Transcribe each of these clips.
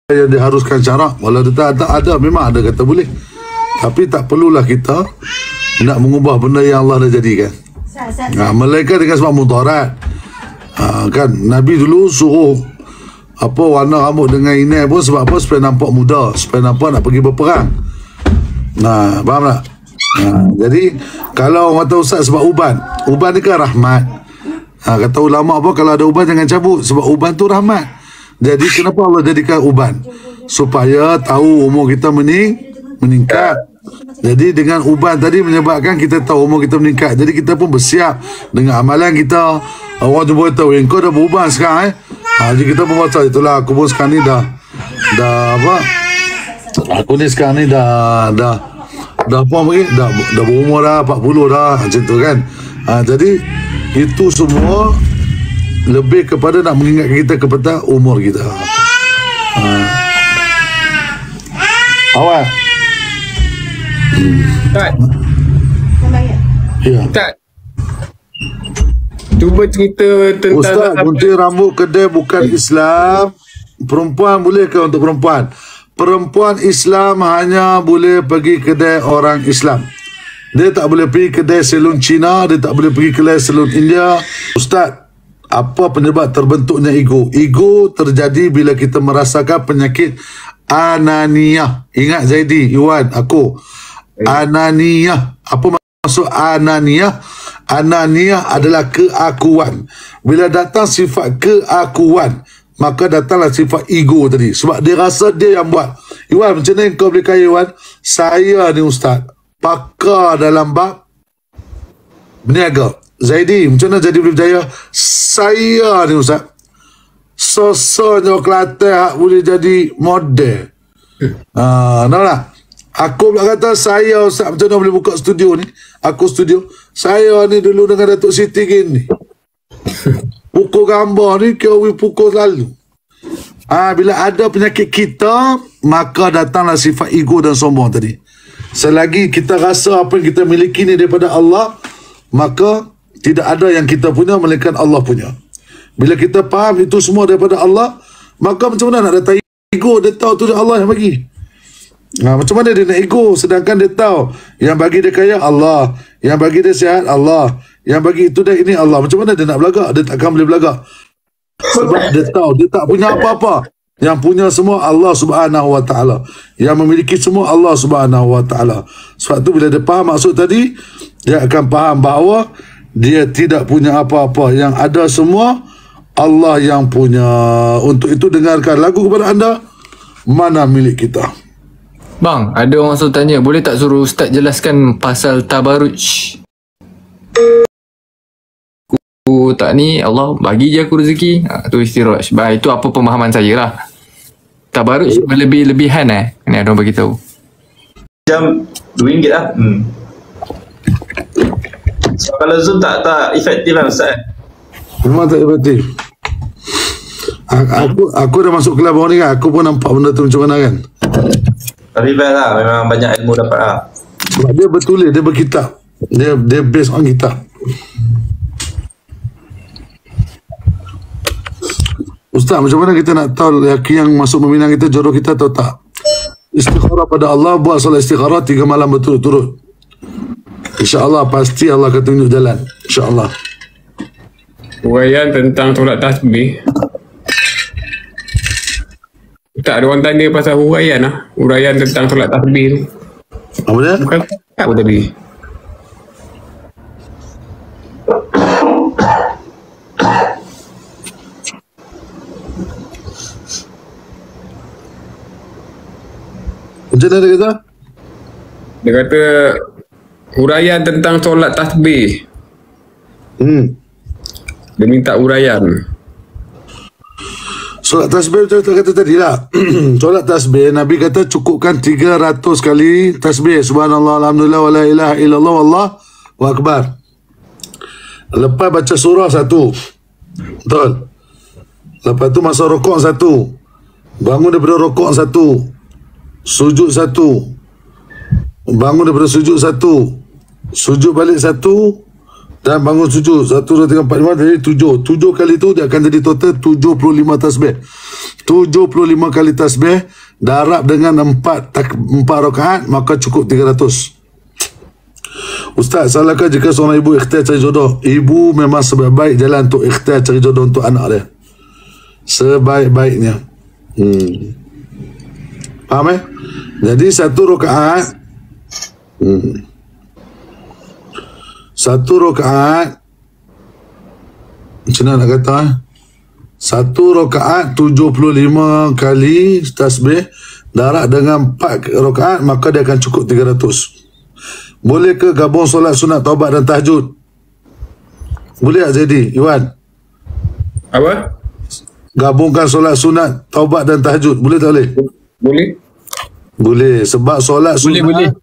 yang diharuskan syarak. Walau tak ada, memang ada kata boleh. Tapi tak perlulah kita nak mengubah benda yang Allah dah jadikan. Melainkan dengan sebab mudarat. Kan Nabi dulu suruh apa warna rambut dengan ini pun sebab apa? Supaya nampak muda, supaya nampak nak pergi berperang. Faham tak? Jadi kalau orang kata ustaz sebab uban ni kan rahmat. Kata ulama apa, kalau ada uban jangan cabut sebab uban tu rahmat. Jadi kenapa Allah jadikan uban? Supaya tahu umur kita meningkat. Jadi dengan uban tadi menyebabkan kita tahu umur kita meningkat. Jadi kita pun bersiap dengan amalan kita. Orang tu boleh tahu, kau dah beruban sekarang jadi kita pun baca, itulah aku pun sekarang ni dah apa? Aku ni sekarang ni dah apa lagi? Dah berumur dah 40 dah macam tu kan. Jadi itu semua lebih kepada nak mengingatkan kita kepada umur kita. Awal. Ustaz. Ya. Ustaz. Cuba cerita tentang Ustaz, gunting rambut kedai bukan Islam. Perempuan boleh ke untuk perempuan? Perempuan Islam hanya boleh pergi kedai orang Islam. Dia tak boleh pergi kedai salon Cina, dia tak boleh pergi kedai salon India. Ustaz, apa penyebab terbentuknya ego? Ego terjadi bila kita merasakan penyakit ananiyah. Ingat Zaidi, Iwan, aku. Ananiyah. Apa maksud ananiyah? Ananiyah adalah keakuan. Bila datang sifat keakuan, maka datanglah sifat ego tadi. Sebab dia rasa dia yang buat. Iwan, macam mana kau boleh kaya, Iwan? Saya ni ustaz, pakar dalam bab berniaga. Zaidi, macam mana jadi boleh berjaya? Saya ni ustaz, sosoknya Kelantan boleh jadi model. Tahu tak? Aku pula kata saya ustaz, macam mana boleh buka studio ni? Aku studio. Saya ni dulu dengan Datuk Siti gini. Pukul gambar ni kau pukul selalu. Bila ada penyakit kita, maka datanglah sifat ego dan sombong tadi. Selagi kita rasa apa yang kita miliki ni daripada Allah, maka tidak ada yang kita punya melainkan Allah punya. Bila kita faham itu semua daripada Allah, maka macam mana nak datang ego? Dia tahu tu Allah yang bagi. Macam mana dia nak ego sedangkan dia tahu yang bagi dia kaya Allah, yang bagi dia sihat Allah, yang bagi itu dan ini Allah. Macam mana dia nak belagak? Dia takkan boleh belagak. Sebab dia tahu dia tak punya apa-apa. Yang punya semua Allah Subhanahu Wa Taala. Yang memiliki semua Allah Subhanahu Wa Taala. Sebab tu bila dia faham maksud tadi, dia akan faham bahawa dia tidak punya apa-apa. Yang ada semua Allah yang punya. Untuk itu dengarkan lagu kepada anda, Mana Milik Kita. Bang, ada orang selalu tanya, boleh tak suruh Ustaz jelaskan pasal tabaruj? Aku tak ni, Allah bagi je aku rezeki. Tu istiraj. Itu apa pemahaman saya lah. Tabaruj berlebih-lebihan ni ada orang bagi tahu. Jam RM2 lah. So, kalau Zoom tak efektif lah Ustaz. Memang tak efektif. Aku dah masuk kelas bawah ni kan. Aku pun nampak benda tu macam mana kan. Tapi best lah, memang banyak ilmu dapat lah. Sebab dia bertulis, dia berkitab. Dia based on kitab. Ustaz, macam mana kita nak tahu lelaki yang masuk meminang kita jodoh kita atau tak? Istikharah pada Allah, buat solat istikharah 3 malam berturut-turut. InsyaAllah pasti Allah akan tunjuk jalan. InsyaAllah. Uraian tentang solat tasbih. Tak ada orang tanya pasal huraian lah. Huraian tentang solat tasbih tu. Apa dia? Bukan apa tadi? Macam mana dia kata? Dia kata huraian tentang solat tasbih. Dia minta huraian. Solat tasbih macam kita kata tadi lah. Solat tasbih, Nabi kata cukupkan 300 kali tasbih. Subhanallah, alhamdulillah, wa la ilaha illallah, wallahu akbar. Lepas baca surah 1. Betul. Lepas tu masa rokok 1. Bangun daripada rokok 1. Sujud 1. Bangun daripada sujud 1. Sujud balik 1. Dan bangun sujud 1, 2, 3, 4, 5 jadi 7. 7 kali tu dia akan jadi total 75 tasbih. 75 kali tasbih darab dengan 4 rakaat maka cukup 300. Ustaz, salahkah jika seorang ibu ikhtiar cari jodoh? Ibu memang sebaik-baik jalan untuk ikhtiar cari jodoh untuk anak dia. Sebaik-baiknya. Faham Jadi 1 rakaat 1 rakaat macam mana nak kata 1 rakaat 75 kali tasbih darab dengan 4 rakaat maka dia akan cukup 300. Boleh ke gabung solat sunat taubat dan tahajud? Boleh tak jadi Iwan? Apa? Gabungkan solat sunat taubat dan tahajud boleh tak boleh? Boleh sebab solat sunat Boleh.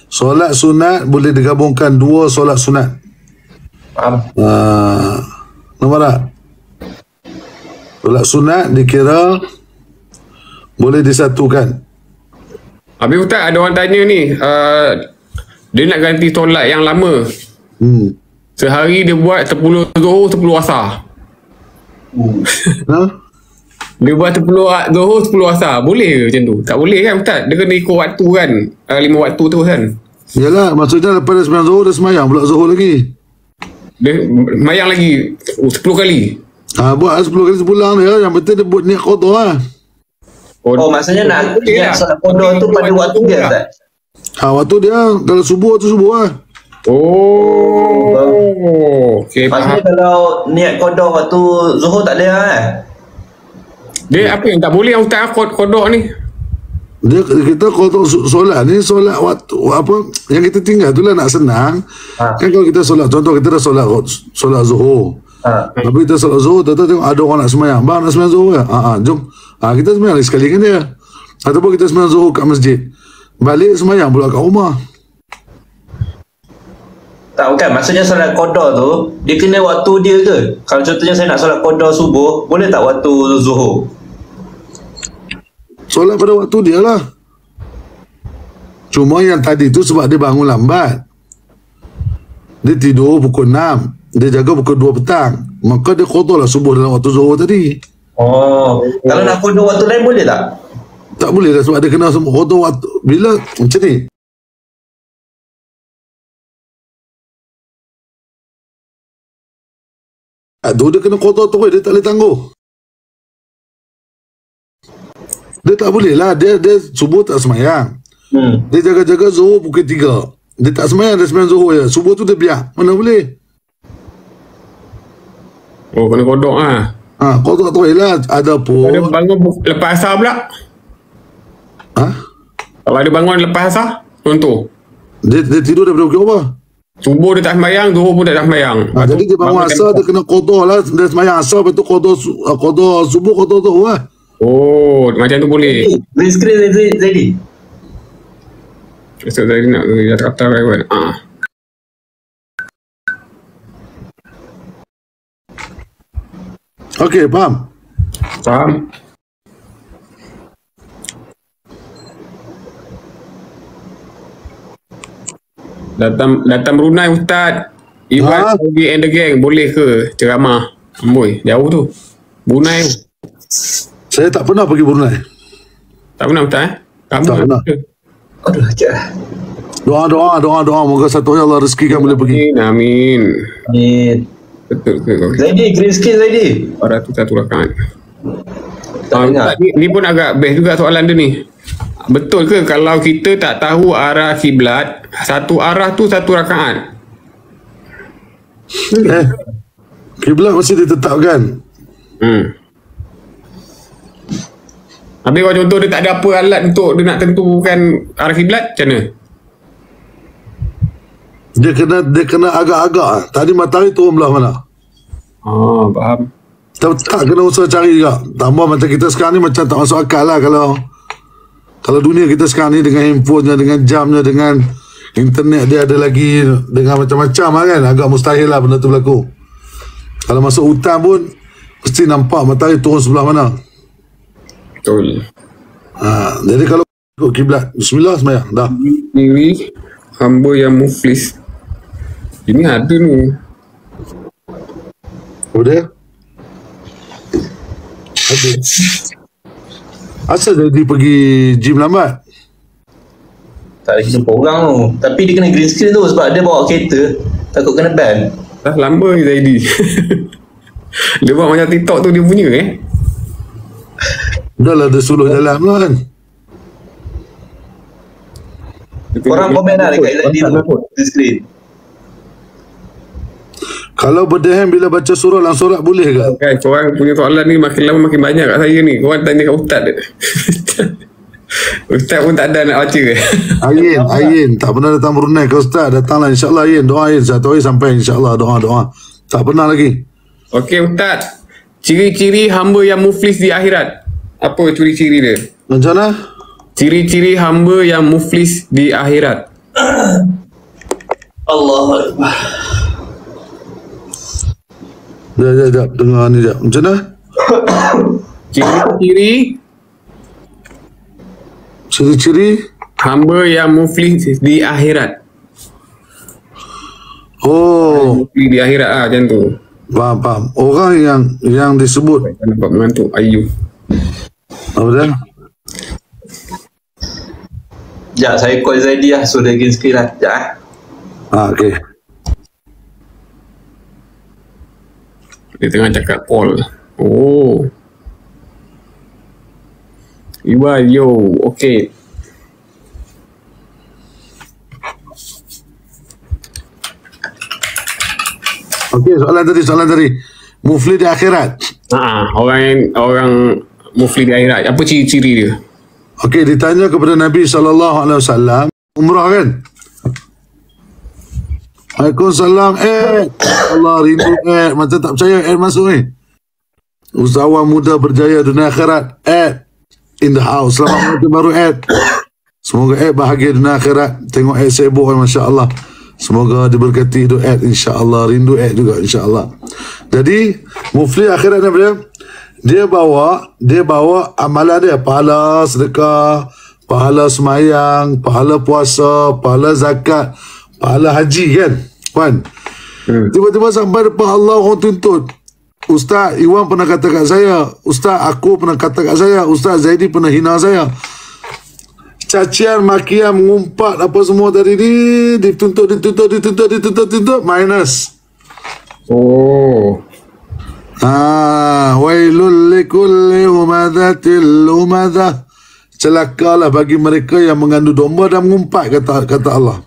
solat sunat boleh digabungkan 2 solat sunat. Faham? Nampak tak? Solat sunat dikira boleh disatukan. Habis Ustaz, ada orang tanya ni, dia nak ganti solat yang lama. Sehari dia buat 10 Zuhur, 10 Asar. Dia buat 10 Zuhur, 10 Asar. Boleh ke macam tu? Tak boleh kan Ustaz? Dia kena ikut waktu kan, 5 waktu tu kan. Yalah, maksudnya lepas dia sembahyang Zuhur, dia sembahyang pula Zuhur lagi. Dia mayang lagi 10 kali. Buat 10 kali sebulan dia. Yang penting dia buat niat qada lah. Oh, maksudnya nak niat solat qada tu pada waktu dia, Ustaz? Waktu dia kalau subuh tu subuh lah. Okay, Maksudnya faham. kalau niat qada waktu Zuhur tak boleh lah Dia apa yang tak boleh Ustaz kodok ni? Kita qada solat ni solat waktu apa yang kita tinggal tu lah nak senang. Kan kalau kita solat, contoh kita dah solat Zuhur. Tapi kita solat Zuhur, tengok ada orang nak sembahyang. Bang nak sembahyang Zuhur ke? Jom. Kita sembahyang lagi sekali kan dia. Ataupun kita sembahyang Zuhur kat masjid. Balik sembahyang pula kat rumah. Tak, bukan. Maksudnya solat qada tu, dia kena waktu dia ke? Kalau contohnya saya nak solat qada subuh, boleh tak waktu Zuhur? Solat pada waktu dia lah. Cuma yang tadi tu sebab dia bangun lambat. Dia tidur pukul 6. Dia jaga pukul 2 petang. Maka dia qada lah subuh dalam waktu Zuhur tadi. Kalau nak qada waktu lain boleh tak? Tak boleh lah sebab dia kena semua qada waktu. Bila macam ni. Tu dia kena qada tu, dia tak boleh tangguh. Dia tak boleh lah. Dia subuh tak semayang. Dia jaga-jaga Zuhur pukul 3. Dia tak semayang, dia semayang Zuhur je. Subuh tu dia biar. Mana boleh? Oh, kena kodok lah. Qada tu lah. Ada pun. Ada bangun lepas asar pula. Kalau ada bangun lepas asar, contoh. Dia tidur daripada pukul apa? Subuh dia tak sembahyang, Zuhur pun tak sembahyang. Jadi dia bangun asar, dia kena qada lah. Dia semayang asar, lepas tu qada subuh, qada tu lah. Oh, macam tu boleh. Green screen Zaidi. Ustaz Zaidi nak kata kan. Okey, faham? Faham? Datang Brunei Ustaz. Iwan Saudi and the gang boleh ke ceramah? Amboi, jauh tu. Brunei tu. Saya tak pernah pergi Brunei. Tak pernah Ustaz Kamu Tak pernah. Aduh, sekejap. Doa. Moga satu hari Allah rezekikan boleh pergi. Amin. Betul. Betul. Zaidi, green screen Zaidi. Pada tu satu rakaat. Tak dengar. Ni pun agak best juga soalan dia ni. Betul ke kalau kita tak tahu arah kiblat, satu arah tu satu rakaat? Kiblat masih ditetapkan. Habis kalau contoh dia tak ada apa alat untuk dia nak tentukan arah kiblat, macam mana? Dia kena agak-agak. Tadi matahari turun belah mana? Faham. Tak kena usaha cari juga. Tambah macam kita sekarang ni macam tak masuk akal lah kalau dunia kita sekarang ni dengan handphonenya, dengan jamnya, dengan internet dia ada lagi, dengan macam-macam lah kan. Agak mustahil lah benda tu berlaku. Kalau masuk hutan pun mesti nampak matahari turun sebelah mana. Betul. Jadi kalau ikut kiblat, bismillah sembahyang dah. Ini hamba yang muflis. Ini ada ni. Apa dia? Ada. Asal dia pergi gym lambat? Tak ada jumpa orang tu. Tapi dia kena green screen tu sebab dia bawa kereta. Takut kena ban. Dah lama je Zaidi. Dia buat macam TikTok tu dia punya Dah lah dia suluh jalan pula kan. Korang komen lah dekat LED tu. Green screen. Kalau berdehem bila baca surah dalam solat boleh ke? Kan, korang punya soalan ni makin lama makin banyak kat saya ni. Korang tanya kat Ustaz dia. Ustaz pun tak ada nak baca ke? Ayin tak pernah datang Brunei ke Ustaz? Datanglah insyaAllah Ayin. Doa Ayin satu hari sampai insyaAllah doa. Tak pernah lagi. Okey Ustaz, ciri-ciri hamba yang muflis di akhirat. Apa ciri-ciri dia? Macam mana? Ciri-ciri hamba yang muflis di akhirat. Allahu Akbar. Sekejap. Dengar ni sekejap. Macam mana? Ciri-ciri hamba yang muflis di akhirat. Oh, Muflis di akhirat lah macam tu. faham. Orang yang disebut Nampak mengantuk Ayu. apa dia? Sekejap, saya call Zaidi lah. So dia green screen lah. Sekejap Okey. Dia tengah cakap Paul. Oh. Iwan, yo. Okay. Okey, soalan tadi. Muflis di akhirat. Orang muflis di akhirat. Apa ciri-ciri dia? Okey, ditanya kepada Nabi SAW, umrah kan? Waalaikumsalam. Allah rindu macam tak percaya masuk ni. Usahawan muda berjaya dunia akhirat. In the house. Selamat malam baru Semoga bahagia dunia akhirat. Tengok sibuk Masya Allah. Semoga diberkati hidup insya-Allah. Rindu juga insya-Allah. Jadi muflis akhirat dia bawa amalan dia, pahala sedekah, pahala semayang, pahala puasa, pahala zakat, pahala haji kan. Tiba-tiba sampai depan Allah orang tuntut. Ustaz Iwan pernah kata kat saya, Ustaz aku pernah kata kat saya, Ustaz Zaidi pernah hina saya. Cacian, makian, mengumpat apa semua tadi ni dituntut minus. Oh. Wailul likulli humadatil humadah. Celakalah bagi mereka yang mengandung domba dan mengumpat, kata Allah.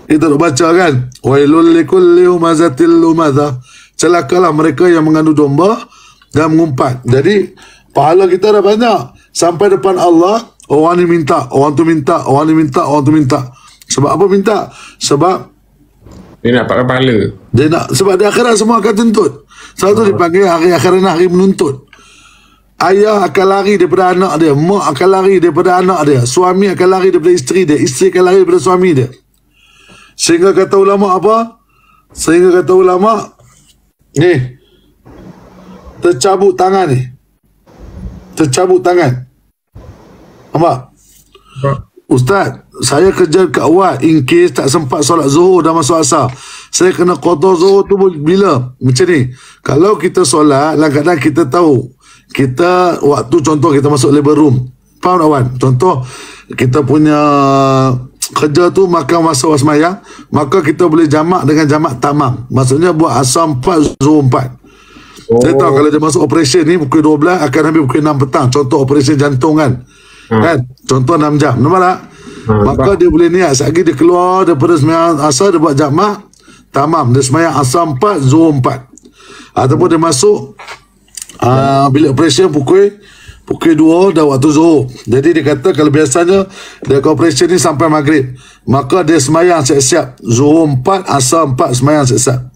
Kita nak baca kan? Wailul likulli humazatil humadah. Celakalah mereka yang mengandung domba dan mengumpat. Jadi pahala kita dah banyak. Sampai depan Allah, orang ni minta, orang tu minta, orang ni minta, orang tu minta. Sebab apa minta? Sebab dia nak dapat pahala. Sebab di akhirat semua akan tuntut. Satu dipanggil hari akhirat, hari menuntut. Ayah akan lari daripada anak dia, mak akan lari daripada anak dia, suami akan lari daripada isteri dia, isteri akan lari daripada suami dia. Sehingga kata ulama apa? Sehingga kata ulama ni tercabut tangan ni. Tercabut tangan. Nampak? Ustaz, saya kerja kat awal in case tak sempat solat zuhur dan masuk asar. Saya kena qada zuhur tu bila? Macam ni. Kalau kita solat, kadang-kadang kita tahu. Kita waktu contoh kita masuk labor room. Faham tak Wan? Contoh kita punya kerja tu makan masa wasmayang, maka kita boleh jamak dengan jamak tamam. Maksudnya buat asar 4, zuhur 4. Saya tahu kalau dia masuk operation ni pukul 12 akan habis pukul 6 petang. Contoh operation jantung kan. Kan? Contoh 6 jam. Nampak tak? Maka dia boleh niat. Sekali dia keluar daripada semayang asar, dia buat jamak tamam. Dia semayang asar 4, zuhur 4. Ataupun dia masuk bilik operation pukul 2 dah waktu zuhur. Jadi dia kata kalau biasanya dia ke operation ni sampai maghrib, maka dia semayang siap-siap zuhur 4, asar 4, semayang siap-siap.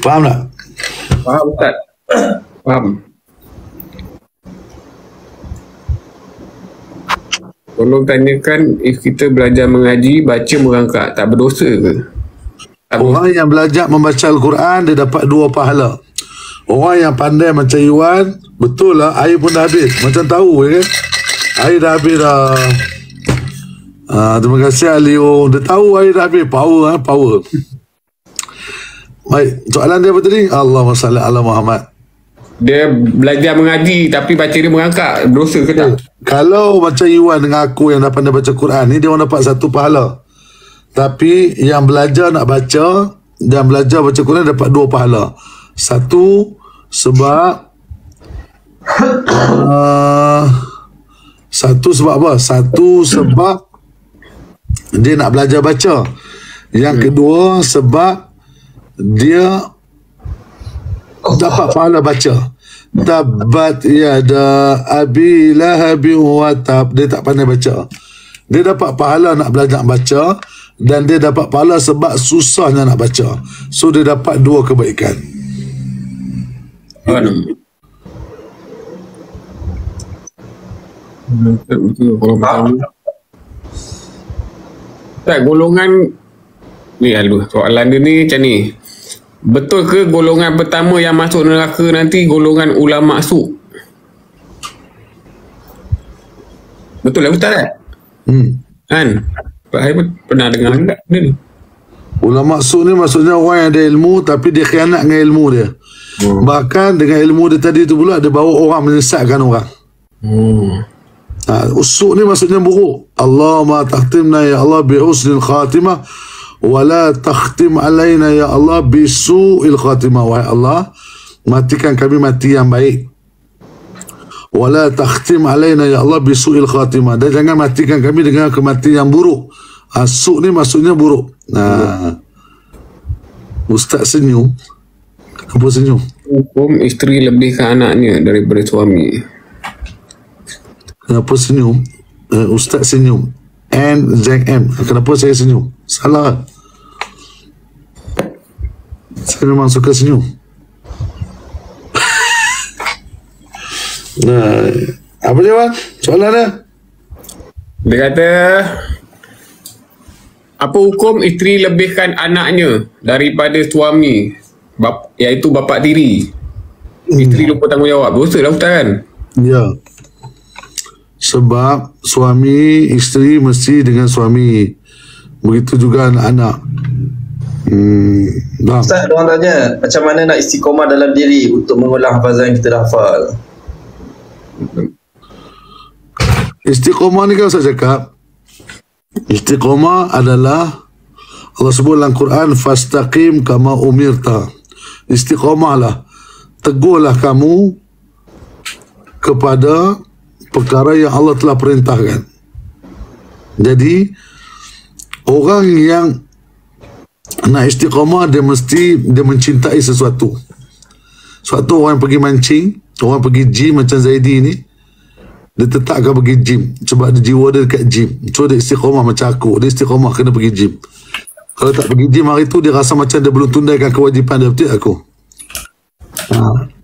Faham tak? Faham Ustaz? Faham. Tolong tanyakan, if kita belajar mengaji, baca merangkak, tak berdosa ke? Orang yang belajar membaca Al-Quran, dia dapat 2 pahala. Orang yang pandai macam Iwan, betul lah, air pun dah habis. Macam tahu kan? Air dah habis dah. Terima kasih Alio. Dia tahu air dah habis. Power, power. Baik, soalan dia apa tadi? Allahumma salli ala Muhammad. Dia belajar mengaji tapi baca dia merangkak. Dosa ke tak? Kalau macam Iwan dengan aku yang dah pandai baca Quran ni, dia orang dapat 1 pahala. Tapi yang belajar nak baca dan belajar baca Quran dapat 2 pahala. 1 sebab satu sebab apa? 1 sebab dia nak belajar baca. Yang kedua sebab dia dapat pahala baca. Tabat yada abi lahabi wa tab. Dia tak pandai baca. Dia dapat pahala nak belajar baca dan dia dapat pahala sebab susahnya nak baca. So dia dapat 2 kebaikan. Tak, golongan ni soalan dia ni macam ni. Betul ke golongan pertama yang masuk neraka nanti golongan ulama su? Betul lah Ustaz tak? Kan? Saya pernah dengar juga ni. Ulama su ni maksudnya orang yang ada ilmu tapi dia khianat dengan ilmu dia. Bahkan dengan ilmu dia tadi tu pula dia bawa orang menyesatkan orang. Usuk ni maksudnya buruk. Allahumma takhtimna ya Allah bi husnil khatimah wa la takhtim alaina ya Allah bi su'il khatimah. Wahai Allah, matikan kami mati yang baik. Wa la takhtim alaina ya Allah bi su'il khatimah. Dan jangan matikan kami dengan kematian yang buruk. Su' ni maksudnya buruk. Ustaz senyum. Kenapa senyum? Hukum isteri lebihkan anaknya daripada suami. Kenapa senyum? Ustaz senyum. NZM. Kenapa saya senyum? Salah. Saya memang suka senyum. Apa dia, Wan? Soalan dia? Dia kata, apa hukum isteri lebihkan anaknya daripada suami, iaitu bapa tiri? Isteri lupa tanggungjawab. Dosa lah Ustaz kan? Ya. Sebab suami, isteri mesti dengan suami. Begitu juga anak-anak. Ustaz, orang tanya macam mana nak istiqomah dalam diri untuk mengulang hafazan yang kita dah hafal. Istiqomah ni kan saya cakap, istiqomah adalah Allah sebut dalam Quran, fastaqim kama umirta. Istiqomahlah, teguhlah kamu kepada perkara yang Allah telah perintahkan. Jadi orang yang nak istiqamah, dia mencintai sesuatu. Suatu orang yang pergi mancing, orang pergi gym macam Zaidi ni, dia tetap akan pergi gym sebab dia jiwa dia dekat gym. So dia istiqamah macam aku, dia istiqamah kena pergi gym. Kalau tak pergi gym hari tu, dia rasa macam dia belum tunaikan kewajipan dia. Betul aku?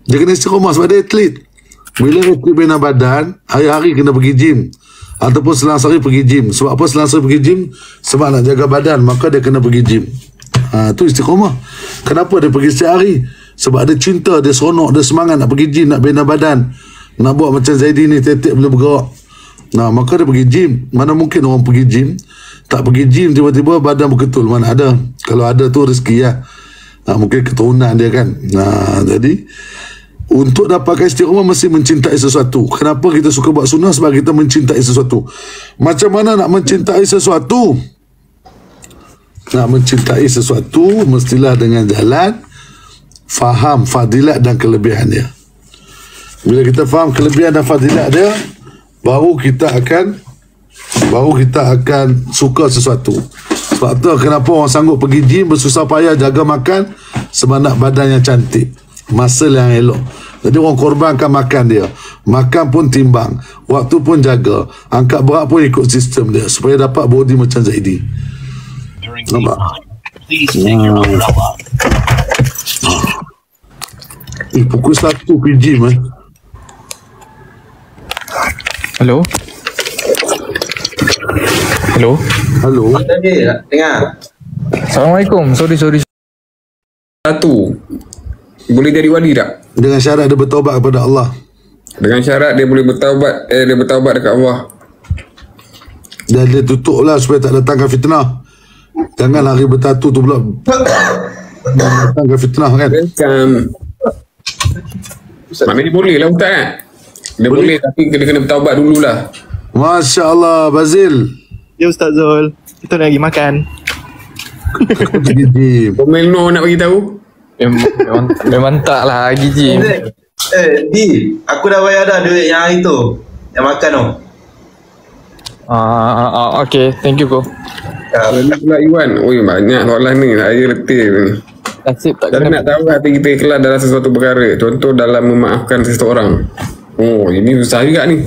Dia kena istiqamah sebab dia atlet. Bila dia bina badan, hari-hari kena pergi gym. Ataupun selang-sehari pergi gym. Sebab apa selang-sehari pergi gym? Sebab nak jaga badan, maka dia kena pergi gym. Itu istiqamah. Kenapa dia pergi setiap hari? Sebab dia cinta, dia seronok, dia semangat nak pergi gym, nak bina badan, nak buat macam Zaidi ni, tiap-tiap boleh bergerak. Maka dia pergi gym. Mana mungkin orang pergi gym, tak pergi gym tiba-tiba badan berketul? Mana ada? Kalau ada tu rezeki lah. Mungkin keturunan dia kan. Jadi untuk dapatkan istiqamah mesti mencintai sesuatu. Kenapa kita suka buat sunnah? Sebab kita mencintai sesuatu. Macam mana nak mencintai sesuatu? Nak mencintai sesuatu mestilah dengan jalan faham fadilat dan kelebihan dia. Bila kita faham kelebihan dan fadilat dia, baru kita akan suka sesuatu. Sebab tu kenapa orang sanggup pergi gym, bersusah payah jaga makan, sebab nak badan yang cantik, muscle yang elok. Jadi orang korbankan makan dia, makan pun timbang, waktu pun jaga, angkat berat pun ikut sistem dia supaya dapat body macam Zaidi. Nampak? Pukul 1 pergi gym Hello? Hello? Halo. Dengar. Assalamualaikum. Sorry. Satu, boleh jadi wali tak? Dengan syarat dia bertaubat kepada Allah. Dengan syarat dia boleh bertaubat, dia bertaubat dekat Allah. Dan dia tutup lah supaya tak datangkan fitnah. Jangan hari bertatu tu pula datangkan fitnah kan. Maknanya boleh lah Ustaz kan? Dia boleh tapi dia kena bertaubat dululah. Masya Allah, Bazil. Ya Ustaz Zul, kita nak pergi makan. Kau pergi gym. Melno nak bagi tahu? Memang tak lah gigi. Di, aku dah bayar dah duit yang hari tu. Yang makan tu. Okay, thank you ko. Nak pula Iwan. Oi, banyak soalan ni. Saya letih ni. Nasib tak Saya kena. nak tahu hati kita ikhlas dalam sesuatu perkara. Contoh dalam memaafkan seseorang. Oh, ini susah juga ni.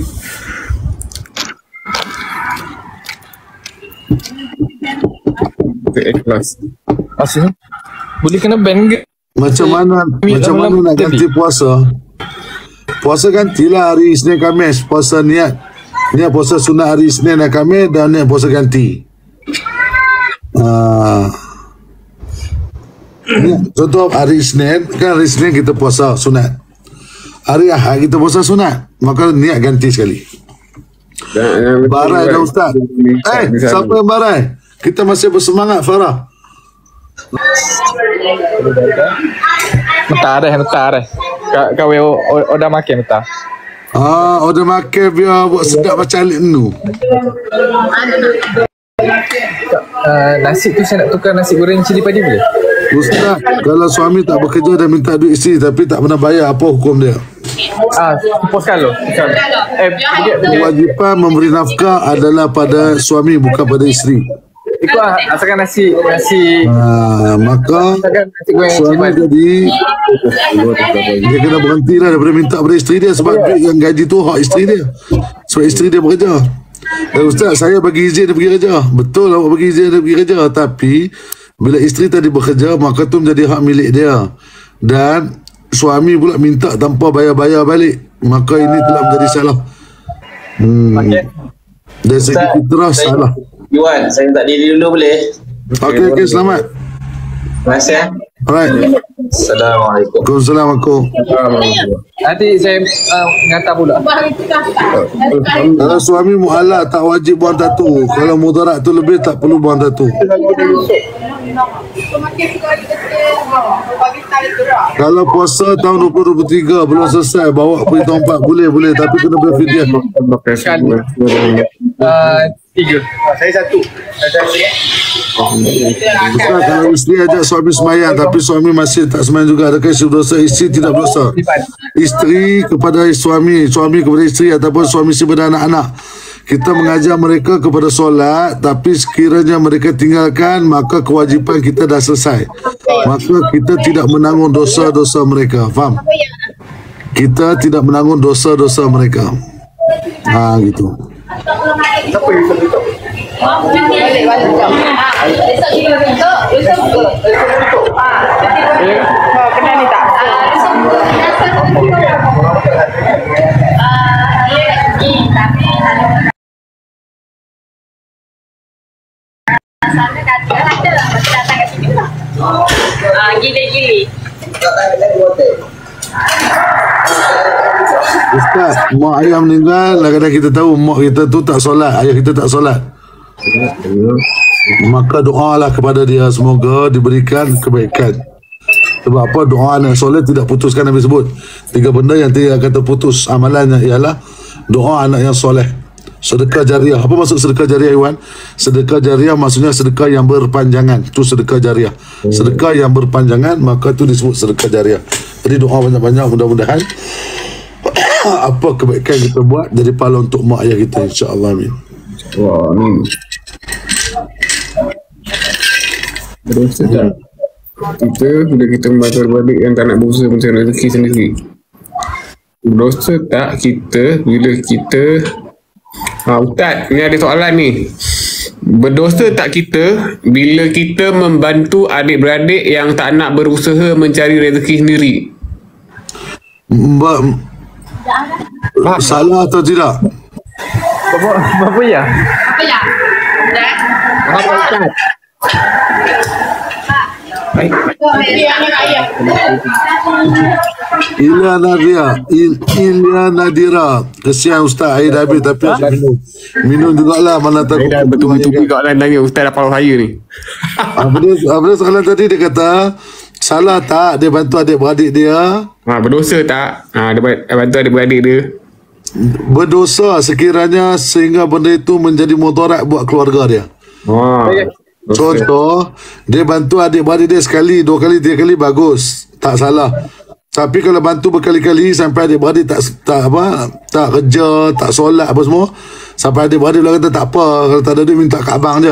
Kita ikhlas. Maksudnya boleh kena ban ke? Macam mana nak ganti puasa? Puasa gantilah hari Isnin Khamis. Puasa niat puasa sunat hari Isnin dan Khamis, dan niat puasa ganti. Contoh hari Isnin, kan hari Isnin kita puasa sunat. Hari Ahad kita puasa sunat, maka niat ganti sekali. Barai dah Ustaz. Siapa yang barai? Kita masih bersemangat Farah. Mentah dah. Kau order makan mentah. Order makan biar buat sedap macam alik nu. Nasi tu saya nak tukar nasi goreng cili padi boleh? Ustaz, kalau suami tak bekerja dan minta duit isteri tapi tak pernah bayar, apa hukum dia? Pos kalau. Kewajipan memberi nafkah adalah pada suami, bukan pada isteri. Ikut asalkan nasi maka suami jadi dia kena berhenti lah daripada minta pada isteri dia, sebab duit yang gaji tu hak isteri dia, sebab isteri dia bekerja. Dan Ustaz, saya bagi izin dia pergi kerja. Betul awak bagi izin dia pergi kerja, tapi bila isteri tadi bekerja, maka tu menjadi hak milik dia, dan suami pula minta tanpa bayar-bayar balik, maka ini telah menjadi salah. Dari segi fitrah salah. Iwan, saya minta diri dulu boleh? Okey, selamat. Terima kasih. Alright. Assalamualaikum. Assalamualaikum. Nanti saya ngata pula. Kalau suami mu'alak tak wajib buang tatu. Kalau mudarat tu lebih tak perlu buang tatu. Kalau puasa tahun 2023 belum selesai, bawa pergi tahun 4 boleh, tapi kena berfidyah. 3. Saya satu. Ustaz, kalau isteri ajak suami semayang tapi suami masih tak semayang juga, adakah isteri berdosa? Isteri tidak berdosa. Isteri kepada suami kepada isteri, ataupun suami isteri kepada anak-anak, kita mengajar mereka kepada solat, tapi sekiranya mereka tinggalkan, maka kewajipan kita dah selesai. Maka kita tidak menanggung dosa-dosa mereka. Faham? Kita tidak menanggung dosa-dosa mereka. Gitu. Siapa yang tutup? Kena ni tak? Gili-gili. Ustaz, mak ayah meninggal, kadang-kadang kita tahu mak kita tu tak solat, ayah kita tak solat. Maka doalah kepada dia, semoga diberikan kebaikan. Sebab apa? Doa anak soleh tidak putuskan. Nabi sebut 3 benda yang tidak akan terputus amalannya, ialah doa anak yang soleh, sedekah jariah. Apa maksud sedekah jariah, Iwan? Sedekah jariah maksudnya sedekah yang berpanjangan. Itu sedekah jariah. Sedekah yang berpanjangan, maka itu disebut sedekah jariah. Jadi doa banyak-banyak, mudah-mudahan apa kebaikan kita buat jadi pahala untuk mak ayah kita, insya-Allah. Amin. Wah, amin. Berdosa tak? Bila kita membantu adik yang tak nak berusaha mencari rezeki sendiri, berdosa tak kita bila kita Ustaz, ni ada soalan ni. Berdosa tak kita bila kita membantu adik-beradik yang tak nak berusaha mencari rezeki sendiri? Salah atau tidak? Apa ya? Apa Ustaz? Ilya Nadira. Kesian Ustaz, air dah habis tapi asyik minum. Minum jugalah, mana tahu. Saya dah betul-betul kat orang tanya Ustaz dah follow saya ni. Apa dia soalan tadi dia kata, salah tak dia bantu adik-beradik dia? Berdosa tak? Dia bantu adik-beradik dia. Berdosa sekiranya sehingga benda itu menjadi mudarat buat keluarga dia. Contoh, dia bantu adik-beradik dia sekali, 2 kali, 3 kali, bagus, tak salah. Tapi kalau bantu berkali-kali sampai adik-beradik tak kerja, tak solat apa semua, sampai adik-beradik pula kata tak apa, kalau tak ada duit minta kat abang je.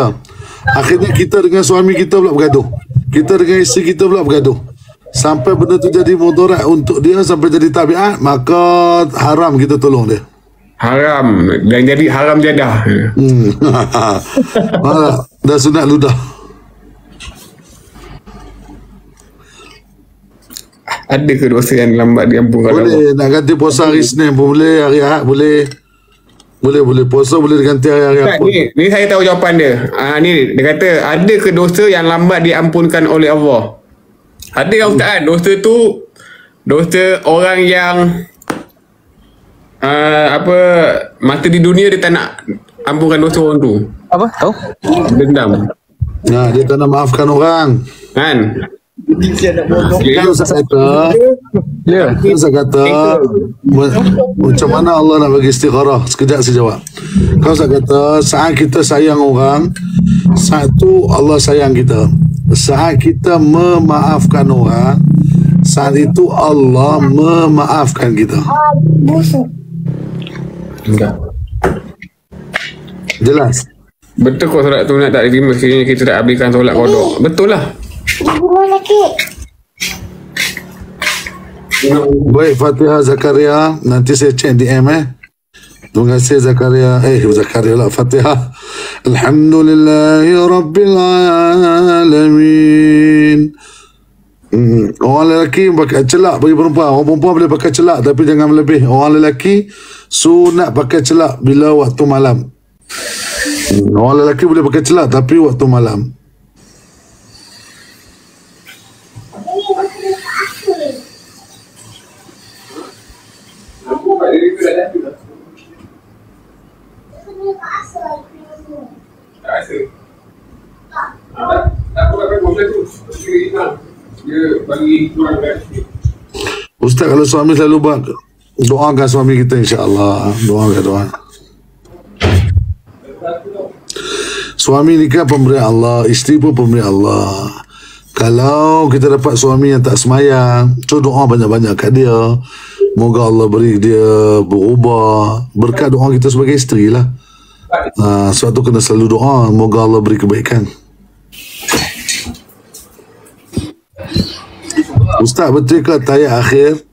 Akhirnya kita dengan suami kita pula bergaduh, kita dengan isteri kita pula bergaduh, sampai benda tu jadi mudarat untuk dia, sampai jadi tabiat, maka haram kita tolong dia. Haram dan jadi haram jadah. Dah sunat ludah. Ada ke dosa yang lambat diampunkan Allah? Boleh, nak ganti puasa hari Isnin pun boleh, hari Ahad boleh. Boleh puasa boleh diganti hari apa. Ni saya tahu jawapan dia. Ni dia kata, ada ke dosa yang lambat diampunkan oleh Allah? Ada kan Ustaz kan? Dosa tu dosa orang yang mata di dunia dia tak nak ampunkan dosa orang tu. Apa? Tahu? Dendam. Nah, dia tak nak maafkan orang. Kan? Kan Ustaz kata, Ustaz kata, macam mana Allah nak bagi istikharah? Sekejap saya jawab. Kan Ustaz kata, saat kita sayang orang, saat tu Allah sayang kita. Saat kita memaafkan orang, saat itu Allah memaafkan kita. Enggak. Jelas? Betul kau solat tu nak tak diterima sekiranya kita tak habiskan solat qada. Betul lah. Baik, Fatihah Zakaria, nanti saya cek DM Terima kasih Zakaria. Zakaria lah, Fatihah. Alhamdulillahi Rabbil Alamin. Orang lelaki pakai celak bagi perempuan. Orang perempuan boleh pakai celak tapi jangan melebih. Orang lelaki sunat pakai celak bila waktu malam. Orang lelaki boleh pakai celak tapi waktu malam. Ustaz, kalau suami selalu buat, doakan suami kita insya-Allah. Doa. Suami ni kan pemberian Allah, isteri pun pemberian Allah. Kalau kita dapat suami yang tak semayang, doa banyak-banyak kat dia. Moga Allah beri dia berubah. Berkat doa kita sebagai isteri lah. Sebab tu kena selalu doa, moga Allah beri kebaikan. Ustaz, betul ke tayat akhir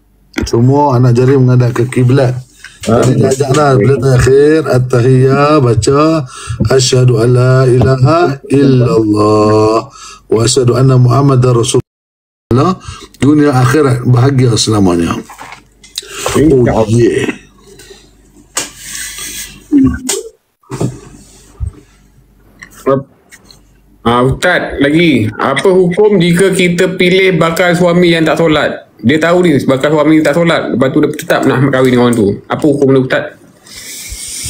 semua anak jari menghadap ke kiblat? Jadi ajaklah bila tayat akhir at-tahiyya baca asyhadu an la ilaha illallah wa asyhadu anna muhammadar rasulullah, dunia akhirat bahagia selamanya. Oh yeah. Ustaz, lagi apa hukum jika kita pilih bakal suami yang tak solat? Dia tahu ni bakal suami tak solat, lepas tu dia tetap nak kahwin dengan orang tu. Apa hukum dia Ustaz?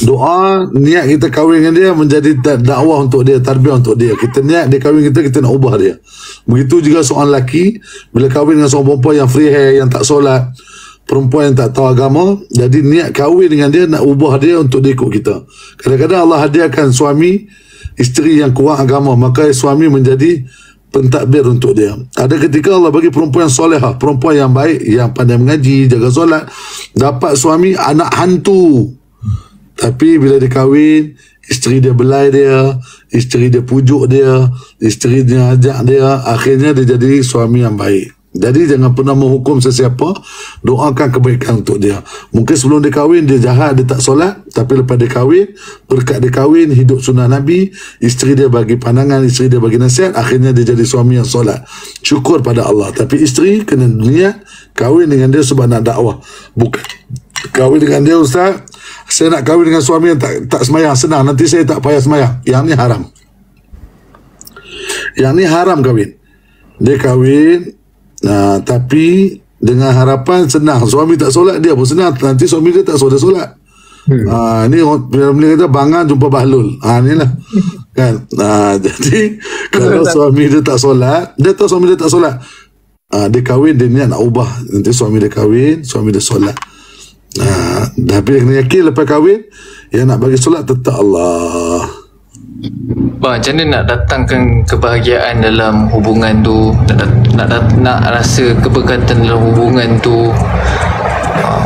Doa, niat kita kahwin dengan dia menjadi dakwah untuk dia, tarbiyah untuk dia. Kita niat dia kahwin kita nak ubah dia. Begitu juga seorang lelaki bila kahwin dengan seorang perempuan yang free hair, yang tak solat, perempuan yang tak tahu agama, jadi niat kahwin dengan dia nak ubah dia untuk dia ikut kita. Kadang-kadang Allah hadiahkan suami isteri yang kurang agama, maka suami menjadi pentadbir untuk dia. Ada ketika Allah bagi perempuan yang solehah, perempuan yang baik, yang pandai mengaji, jaga solat, dapat suami anak hantu. Tapi bila dia kahwin, isteri dia belai dia, isteri dia pujuk dia, isteri dia ajak dia, akhirnya dia jadi suami yang baik. Jadi jangan pernah menghukum sesiapa, doakan kebaikan untuk dia. Mungkin sebelum dia kahwin dia jahat, dia tak solat, tapi lepas dia kahwin, berkat dia kahwin, hidup sunnah Nabi, isteri dia bagi pandangan, isteri dia bagi nasihat, akhirnya dia jadi suami yang solat. Syukur pada Allah. Tapi isteri kena niat kahwin dengan dia sebab nak dakwah. Bukan kahwin dengan dia, Ustaz, saya nak kahwin dengan suami yang tak semayang, senang, nanti saya tak payah semayang. Yang ni haram. Yang ni haram kahwin. Dia kahwin, tapi dengan harapan senang. Suami tak solat, dia pun senang. Nanti suami dia tak solat. Ni orang Melayu kata bangan jumpa bahlul. Ni lah kan. Jadi kalau suami dia tak solat, dia tahu suami dia tak solat, dia kahwin, dia niat nak ubah. Nanti suami dia kahwin, suami dia solat. Tapi dia kena yakin lepas kahwin yang nak bagi solat tetap Allah. Bang, macam mana nak datangkan kebahagiaan dalam hubungan tu, nak rasa keberkatan dalam hubungan tu?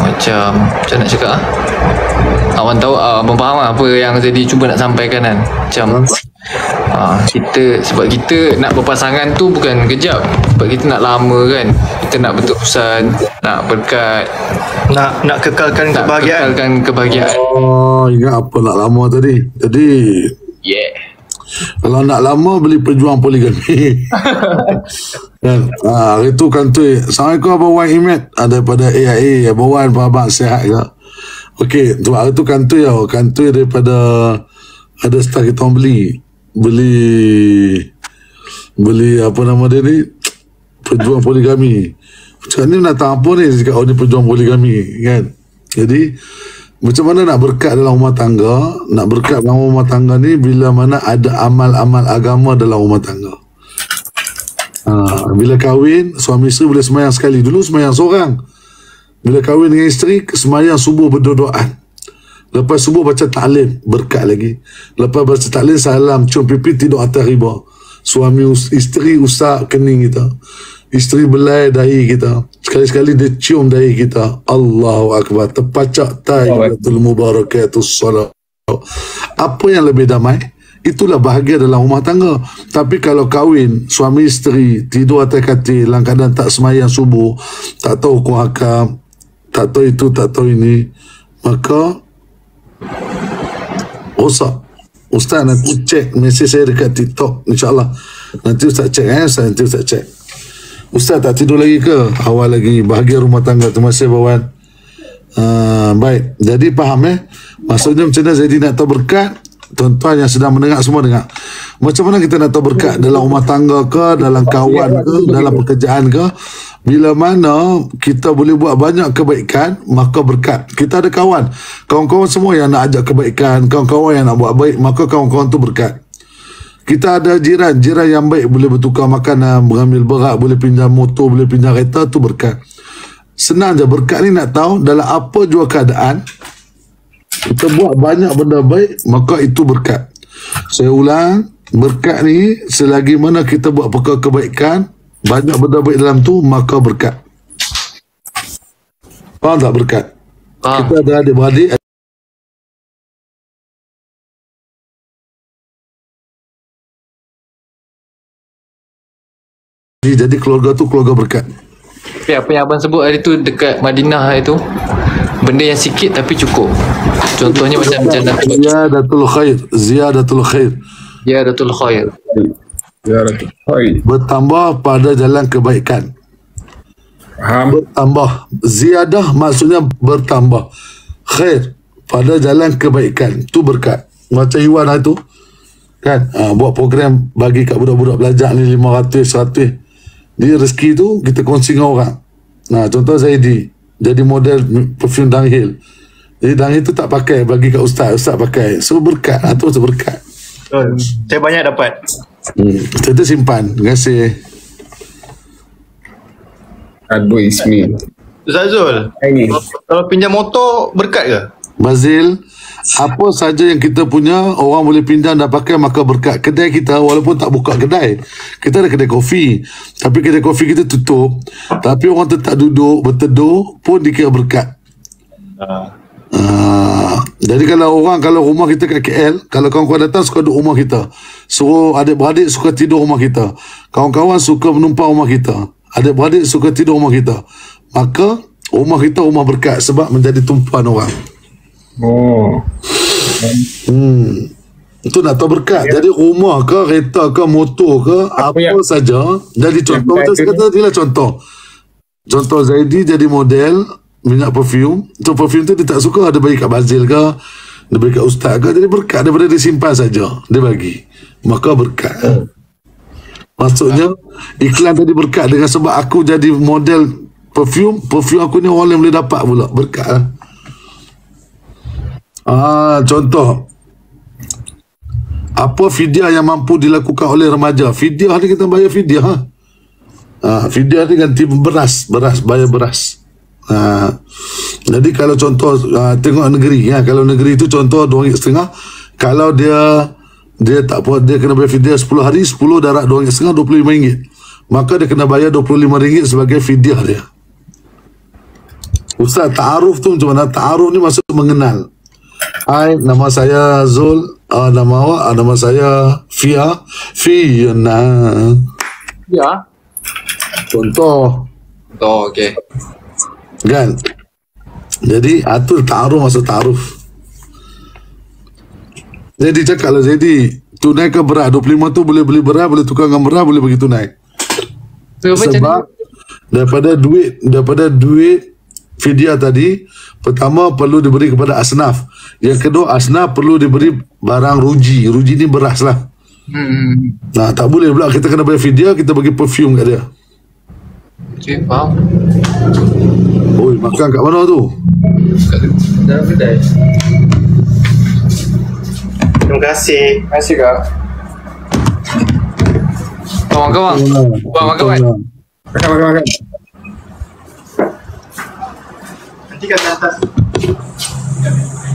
Macam nak cakap Abang tahu, abang faham apa yang jadi cuba nak sampaikan kan. Macam sebab kita nak berpasangan tu bukan kejap, sebab kita nak lama kan. Kita nak berterusan, nak berkat, Nak kekalkan kebahagiaan. Ingat apa nak lama tadi. Jadi kalau nak lama beli pejuang poligami. Kan? Hari tu kantoi, Assalamualaikum Abang Wan Imet, daripada AIA. Abang Wan, abang sihat ke? Okey, tu hari tu kantoi daripada ada staff kita orang beli apa nama dia ni, pejuang poligami. Macam ni datang apa ni, cakap ni pejuang poligami kan. Jadi macam mana nak berkat dalam rumah tangga? Nak berkat dalam rumah tangga ni bila mana ada amal-amal agama dalam rumah tangga. Bila kahwin, suami isteri boleh semayang sekali. Dulu semayang seorang. Bila kahwin dengan isteri, semayang subuh berdoaan. Lepas subuh baca taklim, berkat lagi. Lepas baca taklim, salam, cium pipi, tidur atas riba. Suami isteri usap kening kita. Isteri belai dahi kita. Sekali-sekali dia cium dahi kita. Allahu Akbar. Terpacak tahiyatul mubarakatus salat. Apa yang lebih damai? Itulah bahagia dalam rumah tangga. Tapi kalau kahwin, suami isteri tidur atas katil, dalam keadaan tak semayang subuh, tak tahu hukum hakam, tak tahu itu, tak tahu ini, maka rosak. Ustaz nanti cek mesej saya dekat TikTok, insyaAllah. Nanti Ustaz cek, nanti Ustaz cek. Ustaz tak tidur lagi ke? Awal lagi. Bahagia rumah tangga. Terima kasih Bawan. Baik. Jadi faham maksudnya macam mana Zaidi nak tahu berkat? Tuan-tuan yang sedang mendengar semua dengar. Macam mana kita nak tahu berkat dalam rumah tangga ke, dalam kawan ke, dalam pekerjaan ke? Bila mana kita boleh buat banyak kebaikan, maka berkat. Kita ada kawan-kawan semua yang nak ajak kebaikan, kawan-kawan yang nak buat baik, maka kawan-kawan tu berkat. Kita ada jiran yang baik, boleh bertukar makanan, mengambil berat, boleh pinjam motor, boleh pinjam kereta, tu berkat. Senang je, berkat ni nak tahu dalam apa jua keadaan, kita buat banyak benda baik, maka itu berkat. Saya ulang, berkat ni selagi mana kita buat perkara kebaikan, banyak benda baik dalam tu, maka berkat. Faham tak berkat? Kita ada adik-beradik, jadi keluarga tu keluarga berkat. Tapi apa yang abang sebut hari tu dekat Madinah itu, benda yang sikit tapi cukup. Contohnya macam ziyadatul khair. Bertambah pada jalan kebaikan. Bertambah. Ziyadah maksudnya bertambah. Khair pada jalan kebaikan. Tu berkat. Macam Iwan itu kan, buat program bagi kat budak-budak belajar ni 500, 100. Dia rezeki tu kita kongsi dengan orang. Contoh Zaidi jadi model perfume downhill. Jadi downhill tu tak pakai, bagi kat Ustaz pakai. So berkat. Tu berkat. Saya banyak dapat. Kita simpan. Terima kasih. Aduh Ismi. Ustaz Zul, kalau pinjam motor berkat ke? Bazil, apa saja yang kita punya orang boleh pinjam dan pakai, maka berkat. Kedai kita walaupun tak buka kedai, kita ada kedai kopi, tapi kedai kopi kita tutup, tapi orang tetap duduk berteduh pun dikira berkat. Jadi kalau rumah kita kat KL, kalau kawan-kawan datang suka duduk rumah kita, suruh adik-beradik suka tidur rumah kita, kawan-kawan suka menumpang rumah kita, adik-beradik suka tidur rumah kita, maka rumah kita rumah berkat sebab menjadi tumpuan orang. Itu nak tahu berkat. Jadi rumah ke, kereta ke, motor ke, apa saja. Jadi contoh, macam saya kata tadi lah contoh Zaidi jadi model minyak perfume. So perfume tu dia tak suka, dia bagi kat Bazil ke, dia bagi kat Ustaz ke. Jadi berkat daripada dia simpan saja, dia bagi, maka berkat. Maksudnya iklan tadi berkat dengan sebab aku jadi model perfume aku ni orang yang boleh dapat pula berkat lah. Contoh, apa fidyah yang mampu dilakukan oleh remaja? Fidyah ni kita bayar fidyah. Fidyah ni ganti beras, bayar beras. Jadi kalau contoh tengok negeri, kalau negeri tu contoh RM2.5, kalau dia tak puas, dia kena bayar fidyah 10 hari, 10 darab RM2.5, RM25, maka dia kena bayar RM25 sebagai fidyah dia. Ustaz, ta'aruf tu macam mana? Ta'aruf ni maksud mengenal. Hai, nama saya Zul, nama awak, nama saya Fiona. Ya. Contoh. Okey. Kan? Jadi tu ta'aruf, maksud ta'aruf. Jadi cakap lah, jadi tunai ke beras 25 tu boleh beli beras, boleh tukar dengan beras, boleh bagi tunai. Sebab daripada duit fidyah tadi, pertama perlu diberi kepada asnaf, yang kedua asnaf perlu diberi barang ruji ni beras lah. Tak boleh pula kita kena bayar fidyah, kita bagi perfume kat dia. Okay, faham. Oi, makan kat mana tu? Dalam kedai. Terima kasih. Terima kasih, Kak. Kawan-kawan. Kawan-kawan. Makan. Nanti kat atas.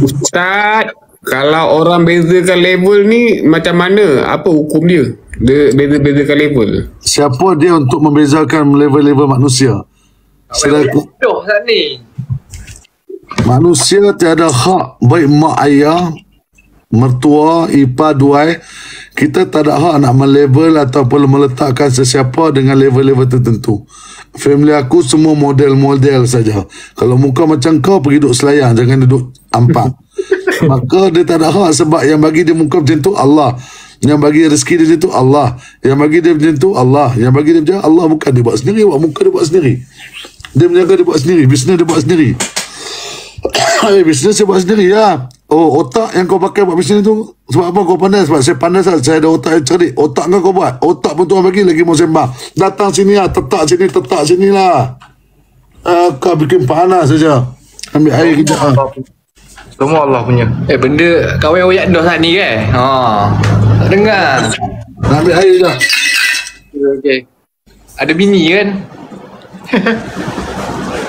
Ustaz, kalau orang bezakan level ni macam mana? Apa hukum dia? Dia beza-bezakan level. Siapa dia untuk membezakan level-level manusia? Bodoh saat ni. Manusia tiada hak, baik mak ayah, mertua, ipar, duai. Kita tak ada hak nak melevel ataupun meletakkan sesiapa dengan level-level tertentu. Family aku semua model-model saja. Kalau muka macam kau, pergi duduk selayang, jangan duduk ampak. Maka dia tak ada hak, sebab yang bagi dia muka macam tu Allah, yang bagi rezeki dia macam tu Allah, yang bagi dia macam tu Allah, yang bagi dia macam Allah. Bukan dia buat sendiri, buat muka dia buat sendiri, dia menjaga dia buat sendiri, bisnes dia buat sendiri. Bisnes saya buat sendiri ya. Otak yang kau pakai buat bisnes tu, sebab apa kau pandai? Sebab saya pandai, saya ada otak yang cerdik. Otak kau buat, otak pun Tuhan bagi, lagi mau sembah. Datang sini lah, tetak sini lah. Kau bikin panas saja. Ambil air kejap. Semua Allah punya. Benda kawan oyak dah saat ni kan? Tak dengar. Nak ambil air kejap. Okey. Ada bini kan?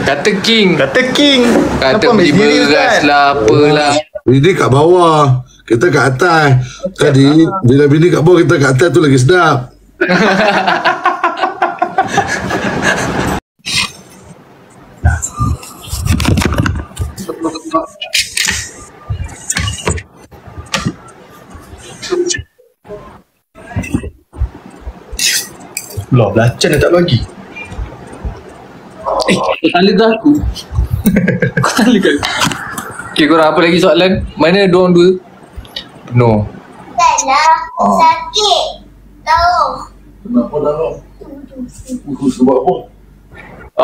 Kata king. Kata beli beras lah, apalah. Bini kat bawah, kita kat atas. Tadi bila bini kat bawah, kita kat atas tu lagi sedap. Lah, belacan dah tak bagi. Kau tala ke aku? Kau tala ke aku? Okay, korang apa lagi soalan? Mana diorang dua? No. Taklah. Sakit. Tahu. Kenapa dah lo? Sebab apa?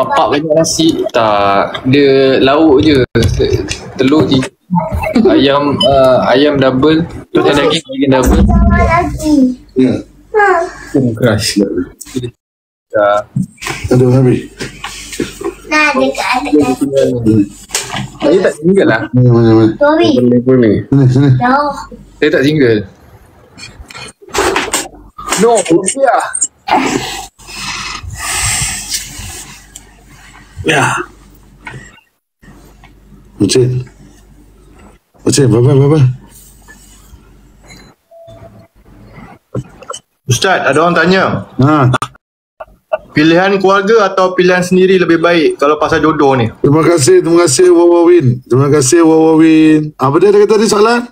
Pak banyak nasi. Tak. Dia lauk je. Telur je. Ayam double. Terus daging double. Sama lagi. Ya. Crush. Ada habis. Nah, dekat atas. Saya tak single lah. Mana. Sorry. Level ni. Sini. Jauh. Saya tak single. No, rupiah. Ya. Macam. Bye. Ustaz, ada orang tanya. Pilihan keluarga atau pilihan sendiri lebih baik kalau pasal jodoh ni? Terima kasih Wawawin. Terima kasih Wawawin. Apa dia kata tadi soalan?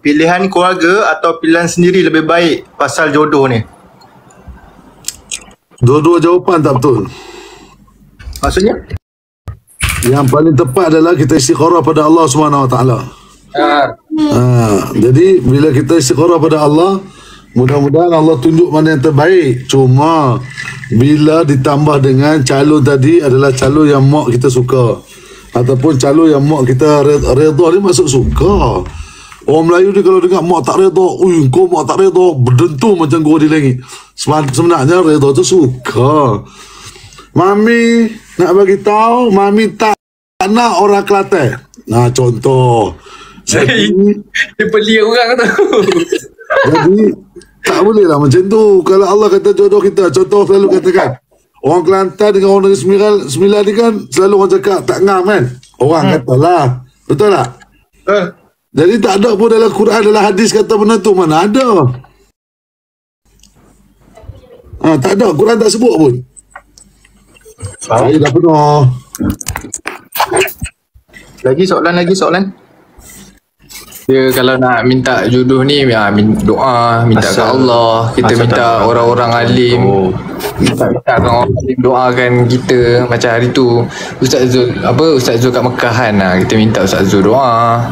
Pilihan keluarga atau pilihan sendiri lebih baik pasal jodoh ni? Dua-dua jawapan tak betul. Maksudnya? Yang paling tepat adalah kita istikharah pada Allah SWT. Jadi bila kita istikharah pada Allah, mudah-mudahan Allah tunjuk mana yang terbaik. Cuma bila ditambah dengan calon tadi adalah calon yang mak kita suka, ataupun calon yang mak kita redha, ni masuk suka. Orang Melayu ni kalau dengar mak tak redha, kau mak tak redha, berdentum macam gua di langit. Sebenarnya redha tu suka. Mami nak bagi tahu, mami tak nak orang Kelantan. Nah, contoh. Jadi, Dia pelik orang tu. jadi tak boleh lah macam tu. Kalau Allah kata jodoh kita, contoh selalu katakan, orang Kelantan dengan orang Negeri Sembilan ni kan selalu orang cakap tak ngam kan. Orang katalah. Betul tak? Jadi tak ada pun dalam Quran, dalam hadis kata benda tu. Mana ada? Tak ada. Quran tak sebut pun. Saya dah penuh. Lagi soalan. Dia kalau nak minta jodoh ni doa, minta ke Allah. Kita asal minta tak- orang-orang alim. Minta orang alim doakan kita. Macam hari tu Ustaz Zul kat Mekah kan. Kita minta Ustaz Zul doa.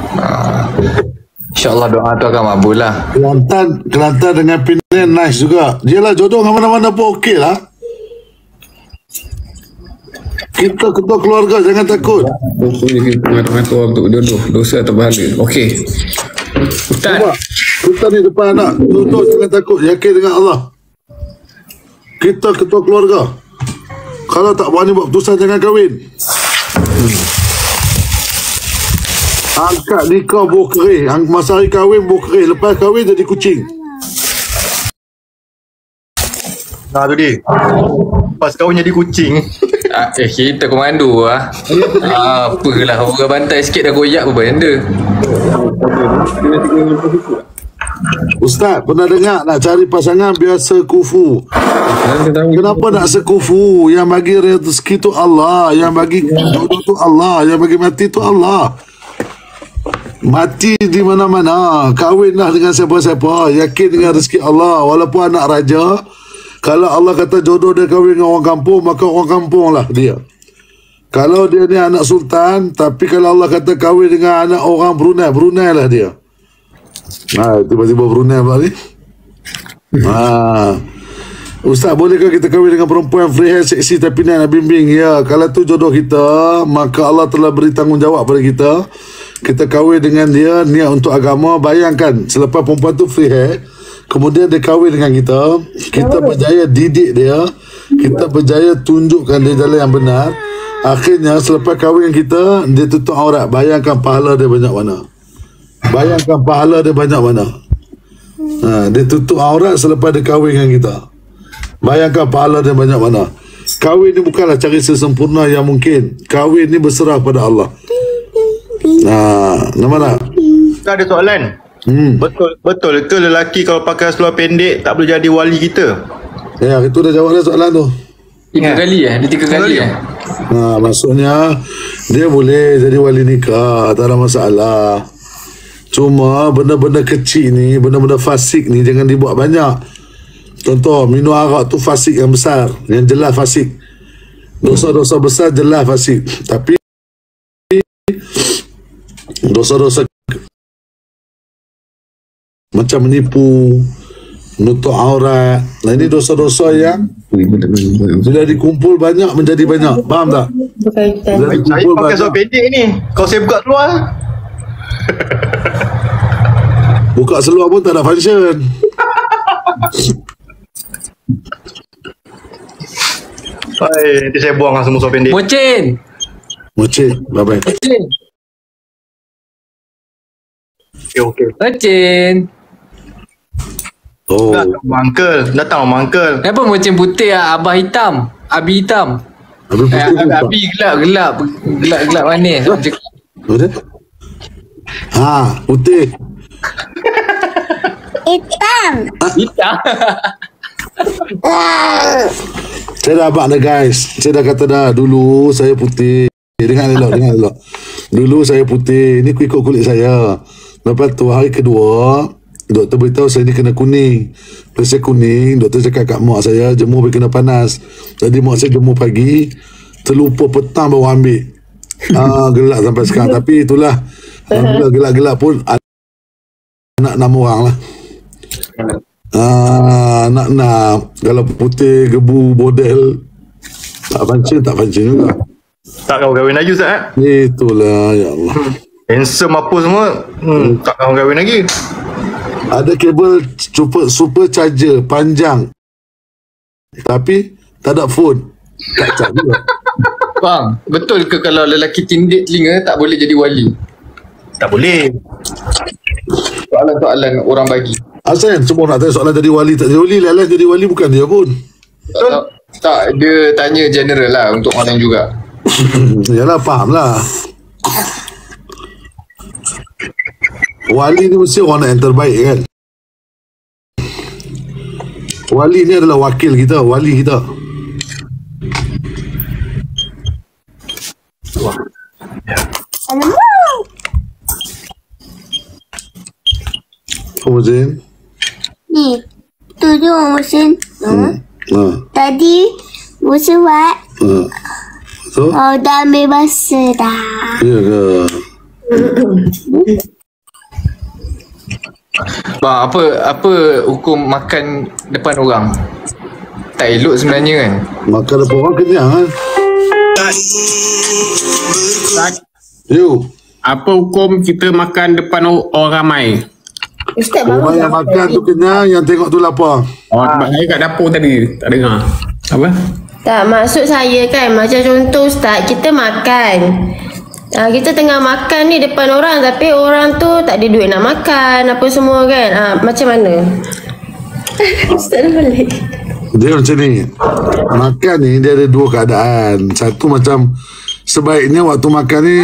InsyaAllah doa tu akan makbul lah. Kelantan dengan Penang nice juga. Yelah, jodoh dengan mana-mana pun okey lah. Kita ketua keluarga, jangan takut. Pokoknya kita mengatur untuk jodoh, dosa atau pahala. Okey. Ustaz, Cuba, kita di depan anak, jodoh jangan takut, yakin dengan Allah. Kita ketua keluarga. Kalau tak berani buat keputusan, jangan kahwin. Angkat nikah buah kerih. Masa hari kahwin buah kerih. Lepas kahwin jadi kucing. Nah tu dia. Pas kahwin jadi kucing. kita komando lah. Apalah, orang bantai sikit dah koyak apa benda. Ustaz, pernah dengar nak cari pasangan biasa kufu. Kenapa nak sekufu? Yang bagi rezeki tu Allah, yang bagi jodoh tu Allah, yang bagi mati tu Allah. Mati di mana-mana, kahwinlah dengan siapa-siapa, yakin dengan rezeki Allah. Walaupun anak raja, kalau Allah kata jodoh dia kahwin dengan orang kampung, maka orang kampung lah dia. Kalau dia ni anak sultan, tapi kalau Allah kata kahwin dengan anak orang Brunei, Brunei lah dia. Tiba-tiba Brunei pula ni. Ustaz, bolehkah kita kahwin dengan perempuan free hair seksi tapi nak bimbing? Ya, kalau tu jodoh kita, maka Allah telah beri tanggungjawab pada kita. Kita kahwin dengan dia, niat untuk agama. Bayangkan, selepas perempuan tu free hair, kemudian dia kahwin dengan kita, kita berjaya didik dia, kita berjaya tunjukkan dia jalan yang benar. Akhirnya, selepas kahwin kita, dia tutup aurat. Bayangkan pahala dia banyak mana. Bayangkan pahala dia banyak mana. Dia tutup aurat selepas dia kahwin dengan kita. Bayangkan pahala dia banyak mana. Kahwin ni bukanlah cari sesempurna yang mungkin. Kahwin ni berserah pada Allah. Nama nak? Tak ada soalan. Betul ke lelaki kalau pakai seluar pendek tak boleh jadi wali kita? Ya, itu dah jawab dah soalan tu. 3 kali Dia 3 kali Maksudnya dia boleh jadi wali nikah, tak ada masalah. Cuma benda-benda kecil ni, benda-benda fasik ni jangan dibuat banyak. Contoh, minum arak tu fasik yang besar, yang jelas fasik. Dosa-dosa besar jelas fasik. Tapi dosa-dosa macam menipu, menutup aurat, ini dosa-dosa yang bila dikumpul banyak menjadi banyak. Faham tak? Bila Saya dikumpul pakai seluar pendek ni. Kau saya buka keluar. buka seluar pun tak ada function. Nanti saya buang lah semua seluar pendek. Mocin. Bye-bye. Okay. Mocin. Oh, Datang sama uncle. Kenapa Mocin putih Abah hitam? Abi hitam. habis putih pun tak. Abi gelap manis. Betul? Putih. Hitam. Hitam. Saya dah abang dah guys. Saya dah kata dah, dulu saya putih. Dengar elok. Dulu saya putih. Ni ikut kulit saya. Lepas tu hari kedua, doktor beritahu saya ni kena kuning. Lepas saya kuning, doktor cakap kat mak saya, jemur pergi kena panas. Jadi mak saya jemur pagi, terlupa petang baru ambil. Gelap sampai sekarang. Tapi itulah, alhamdulillah gelap-gelap pun anak 6 orang lah. Anak 6. Kalau putih, gebu, bodel, tak pancing juga. Tak kau kahwin lagi Ustaz? Itulah, ya Allah. Handsome apa semua, tak kawan kahwin lagi. Ada kabel super charger panjang, tapi tak ada phone. Tak charge juga. Bang, betul ke kalau lelaki tindik telinga tak boleh jadi wali? Tak boleh. Soalan-soalan orang bagi. Asal semua nak tanya soalan jadi wali tak jadi wali. Lain jadi wali bukan dia pun. Tak, dia tanya general lah untuk orang lain juga. Yalah, faham lah. Wali ni mesti orang yang terbaik kan. Wali ni adalah wakil kita, wali kita. Apa Zain? Ni. Tu je mesin. Tadi musa buat. So? Dah ambil basa dah. Ya ke? Bang, apa hukum makan depan orang? Tak elok sebenarnya kan? Makan depan orang kenyang kan? You. Apa hukum kita makan depan orang ramai? Ustaz baru Orang yang makan tu kenyang, yang tengok tu lapar. Sebab saya kat dapur tadi tak dengar. Apa? tak, maksud saya kan macam contoh Ustaz, kita makan. Kita tengah makan ni depan orang tapi orang tu tak ada duit nak makan apa semua kan. Macam mana? Ustaz dah balik. Dia macam ni. Makan ni dia ada dua keadaan. Satu macam sebaiknya waktu makan ni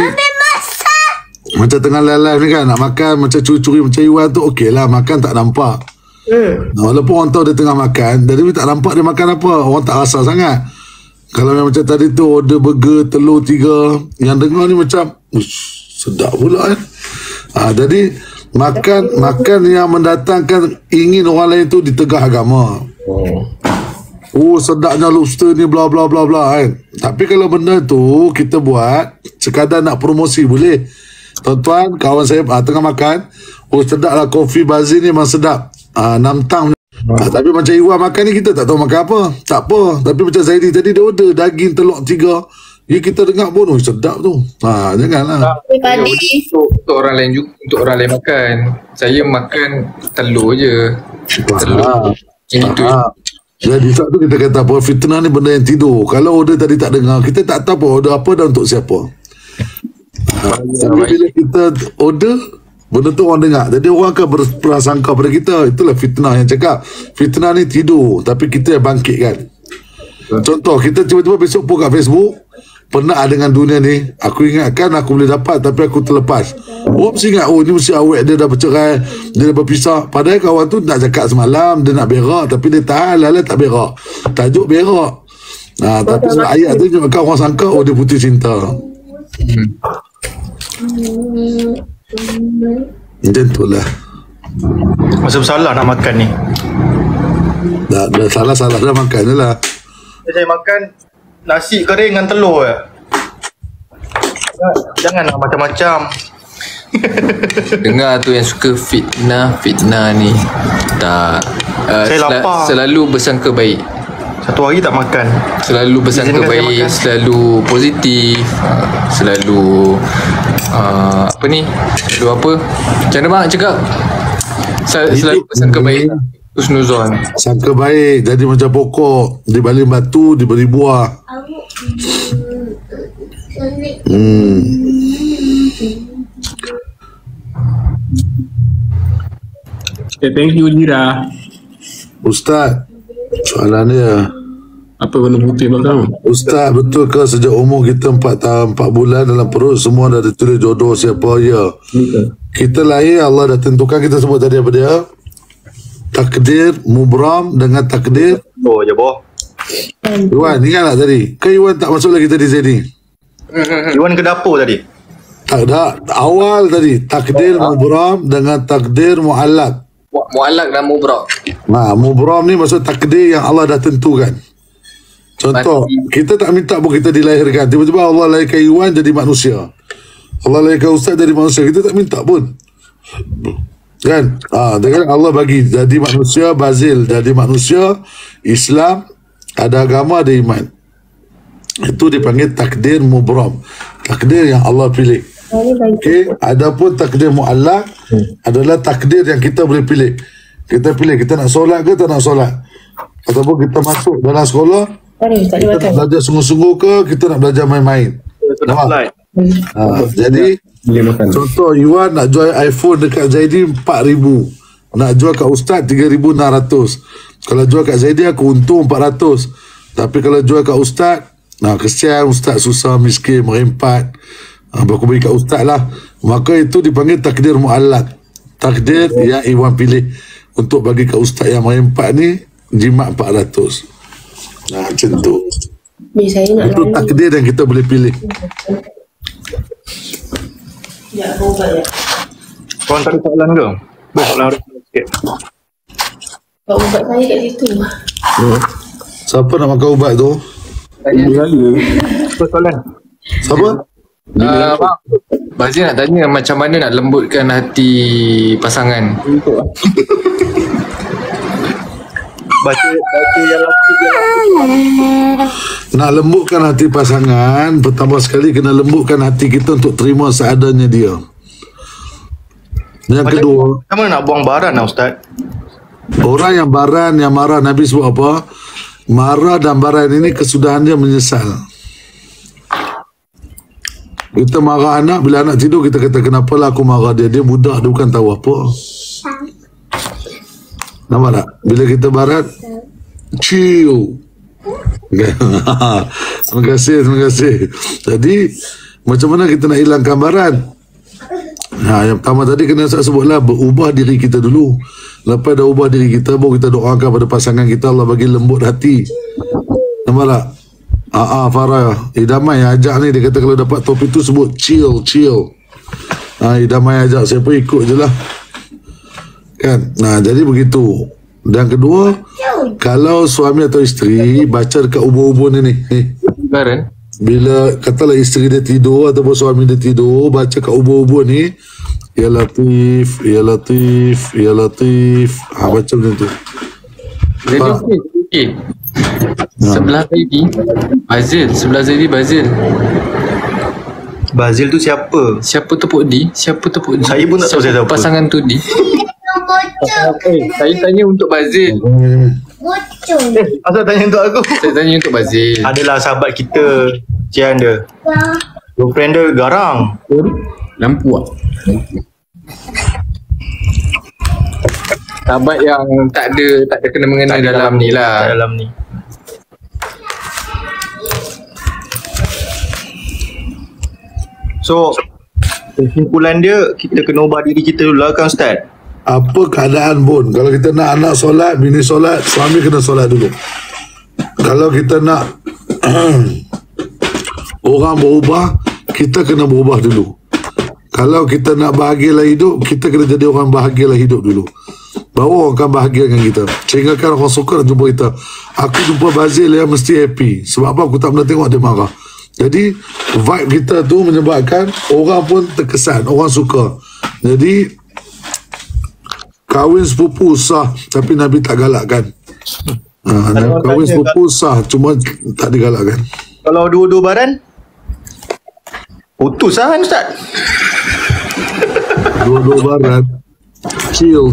macam tengah live ni kan, nak makan macam curi-curi macam Iwan tu okey lah, makan tak nampak. Walaupun orang tahu dia tengah makan, jadi tak nampak dia makan apa, orang tak rasa sangat. Kalau yang macam tadi tu order burger telur 3, yang dengar ni macam sedap pula kan. Jadi makan yang mendatangkan ingin orang lain tu ditegah agama. Sedapnya lobster ni bla bla bla bla kan. Tapi kalau benda tu kita buat sekadar nak promosi boleh. Tuan-tuan, kawan saya tengah makan, sedap lah kopi Bazir ni memang sedap. 6 tang. Tapi macam Iwan makan ni kita tak tahu makan apa. Tak apa. Tapi macam Zaidi tadi dia order daging telur 3. Kita dengar pun sedap tu. Janganlah. Untuk orang lain juga, untuk orang lain makan. Saya makan telur je. Telur. Itu. Jadi saat tu kita kata apa, fitnah ni benda yang tidur. Kalau order tadi tak dengar, kita tak tahu apa order apa dan untuk siapa. Tapi bila kita order, benda tu orang dengar, jadi orang akan berprasangka pada kita. Itulah fitnah yang cakap. Fitnah ni tidur, tapi kita yang bangkit kan. Contoh, kita tiba-tiba besok pun kat Facebook, pernah dengan dunia ni, aku ingatkan aku boleh dapat tapi aku terlepas. Orang mesti ingat, ni mesti awet dia dah bercerai, dia dah berpisah. Padahal kawan tu nak cakap semalam dia nak berak, tapi dia tahan lah tak berak. Tajuk berak. Tapi sebab ayat tu nyatakan orang sangka dia putus cinta. Macam tu lah. Masa bersalah nak makan ni. Dah salah-salah dah makan je lah. Saya makan nasi kering dengan telur je. Jangan nak macam-macam. Dengar tu yang suka fitnah ni. Tak. Saya lapar. Selalu bersangka baik. Satu hari tak makan. Selalu bersangka baik, selalu positif, selalu apa ni? Selalu apa? Macam mana bang cakap? Selalu bersangka baik. Husnuzon. Sangka baik, jadi macam pokok dibalik batu diberi buah. Thank you Jira. Ustaz, soalan dia, apa warna putih belakang? Ustaz, betul ke sejak umur kita 4 tahun 4 bulan dalam perut semua dah ditulis jodoh siapa? Ya. Kita lahir Allah dah tentukan, kita sebut tadi apa dia? Takdir mubram dengan takdir. Oh je boh. Iwan, ingat tak tadi? Kan Iwan tak masuk lagi tadi Zaini? Iwan ke dapur tadi? Tak ada. Awal tadi takdir mubram dengan takdir mu'allaq. Mu'allaq dan mubram. Mubram ni maksud takdir yang Allah dah tentukan. Contoh, kita tak minta pun kita dilahirkan. Tiba-tiba Allah lahirkan Iwan jadi manusia. Allah lahirkan Ustaz jadi manusia. Kita tak minta pun. Kan? Dengan Allah bagi jadi manusia, Bazil jadi manusia, Islam, ada agama, ada iman. Itu dipanggil takdir mubram. Takdir yang Allah pilih. Okey, adapun takdir muallaq adalah takdir yang kita boleh pilih. Kita pilih kita nak solat ke tak nak solat. Ataupun kita masuk dalam sekolah, kita nak belajar sungguh-sungguh ke kita nak belajar main-main. Nampak? Jadi contoh Yuan nak jual iPhone dekat Zaidi 4,000, nak jual kat Ustaz 3,600. Kalau jual kat Zaidi aku untung 400. Tapi kalau jual kat Ustaz, kesian Ustaz susah miskin merempat, aku bagi kat Ustaz lah. Maka itu dipanggil takdir muallaq. Takdir yang Iwan pilih untuk bagi kat Ustaz yang merempat ni jimat 400. Macam tu. Itu takdir yang kita boleh pilih. Korang tak ada soalan ke? Soalan sikit. Pak ubat saya kat situ. Siapa nak makan ubat tu? Apa soalan? Siapa? Bazir nak tanya macam mana nak lembutkan hati pasangan. Baca yang laki Nak lembutkan hati pasangan, pertama sekali kena lembutkan hati kita untuk terima seadanya dia. Yang kedua, macam mana nak buang baran lah Ustaz? orang yang baran, yang marah, Nabi sebut apa? Marah dan baran ini kesudahan dia menyesal. Kita marah anak, bila anak tidur kita kata kenapalah aku marah dia. Dia budak, dia bukan tahu apa. Nampak tak? Bila kita barat, chill. Terima kasih. Jadi, macam mana kita nak hilangkan barat? Yang pertama tadi kena saya sebutlah, berubah diri kita dulu. Lepas dah ubah diri kita, baru kita doakan pada pasangan kita, Allah bagi lembut hati. Nampak tak? Farah, Idamai ajak ni, dia kata kalau dapat topik tu sebut chill. Idamai ajak, saya pun ikut je lah. Kan? Jadi begitu. Dan kedua, kalau suami atau isteri baca dekat ubun-ubun ni, Baran? bila katalah isteri dia tidur ataupun suami dia tidur, baca kat ubun-ubun ni, Ya Latif, Ya Latif, Ya Latif. Baca macam tu. Jadi okey. Sebelah Zaidi Bazil. Bazil tu siapa? Siapa tepuk D? Saya pun tak tahu saya siapa. Pasangan tu D. Saya tanya untuk Bazil. Asal tanya untuk aku? Saya tanya untuk Bazil. Adalah sahabat kita, Cian dia. Girlfriend dia garang. Lampu lah. Sahabat yang tak ada kena mengena dalam ni lah. Dalam ni. So, kesimpulan dia, kita kena ubah diri kita dulu lah kan Ustaz? Apa keadaan pun, kalau kita nak anak solat, bini solat, suami kena solat dulu. Kalau kita nak orang berubah, kita kena berubah dulu. Kalau kita nak bahagialah hidup, kita kena jadi orang bahagialah hidup dulu. Baru orang akan bahagia dengan kita. Sehingga kan orang suka nak jumpa kita. Aku jumpa Bazil ya mesti happy. Sebab apa? Aku tak pernah tengok dia marah. Jadi vibe kita tu menyebabkan orang pun terkesan, orang suka. Jadi kahwin sepupu sah, tapi Nabi tak galakkan. Kahwin sepupu sah, cuma tak digalakkan. Kalau dua-dua baran, putus lah kan Ustaz? Dua-dua barat, chill.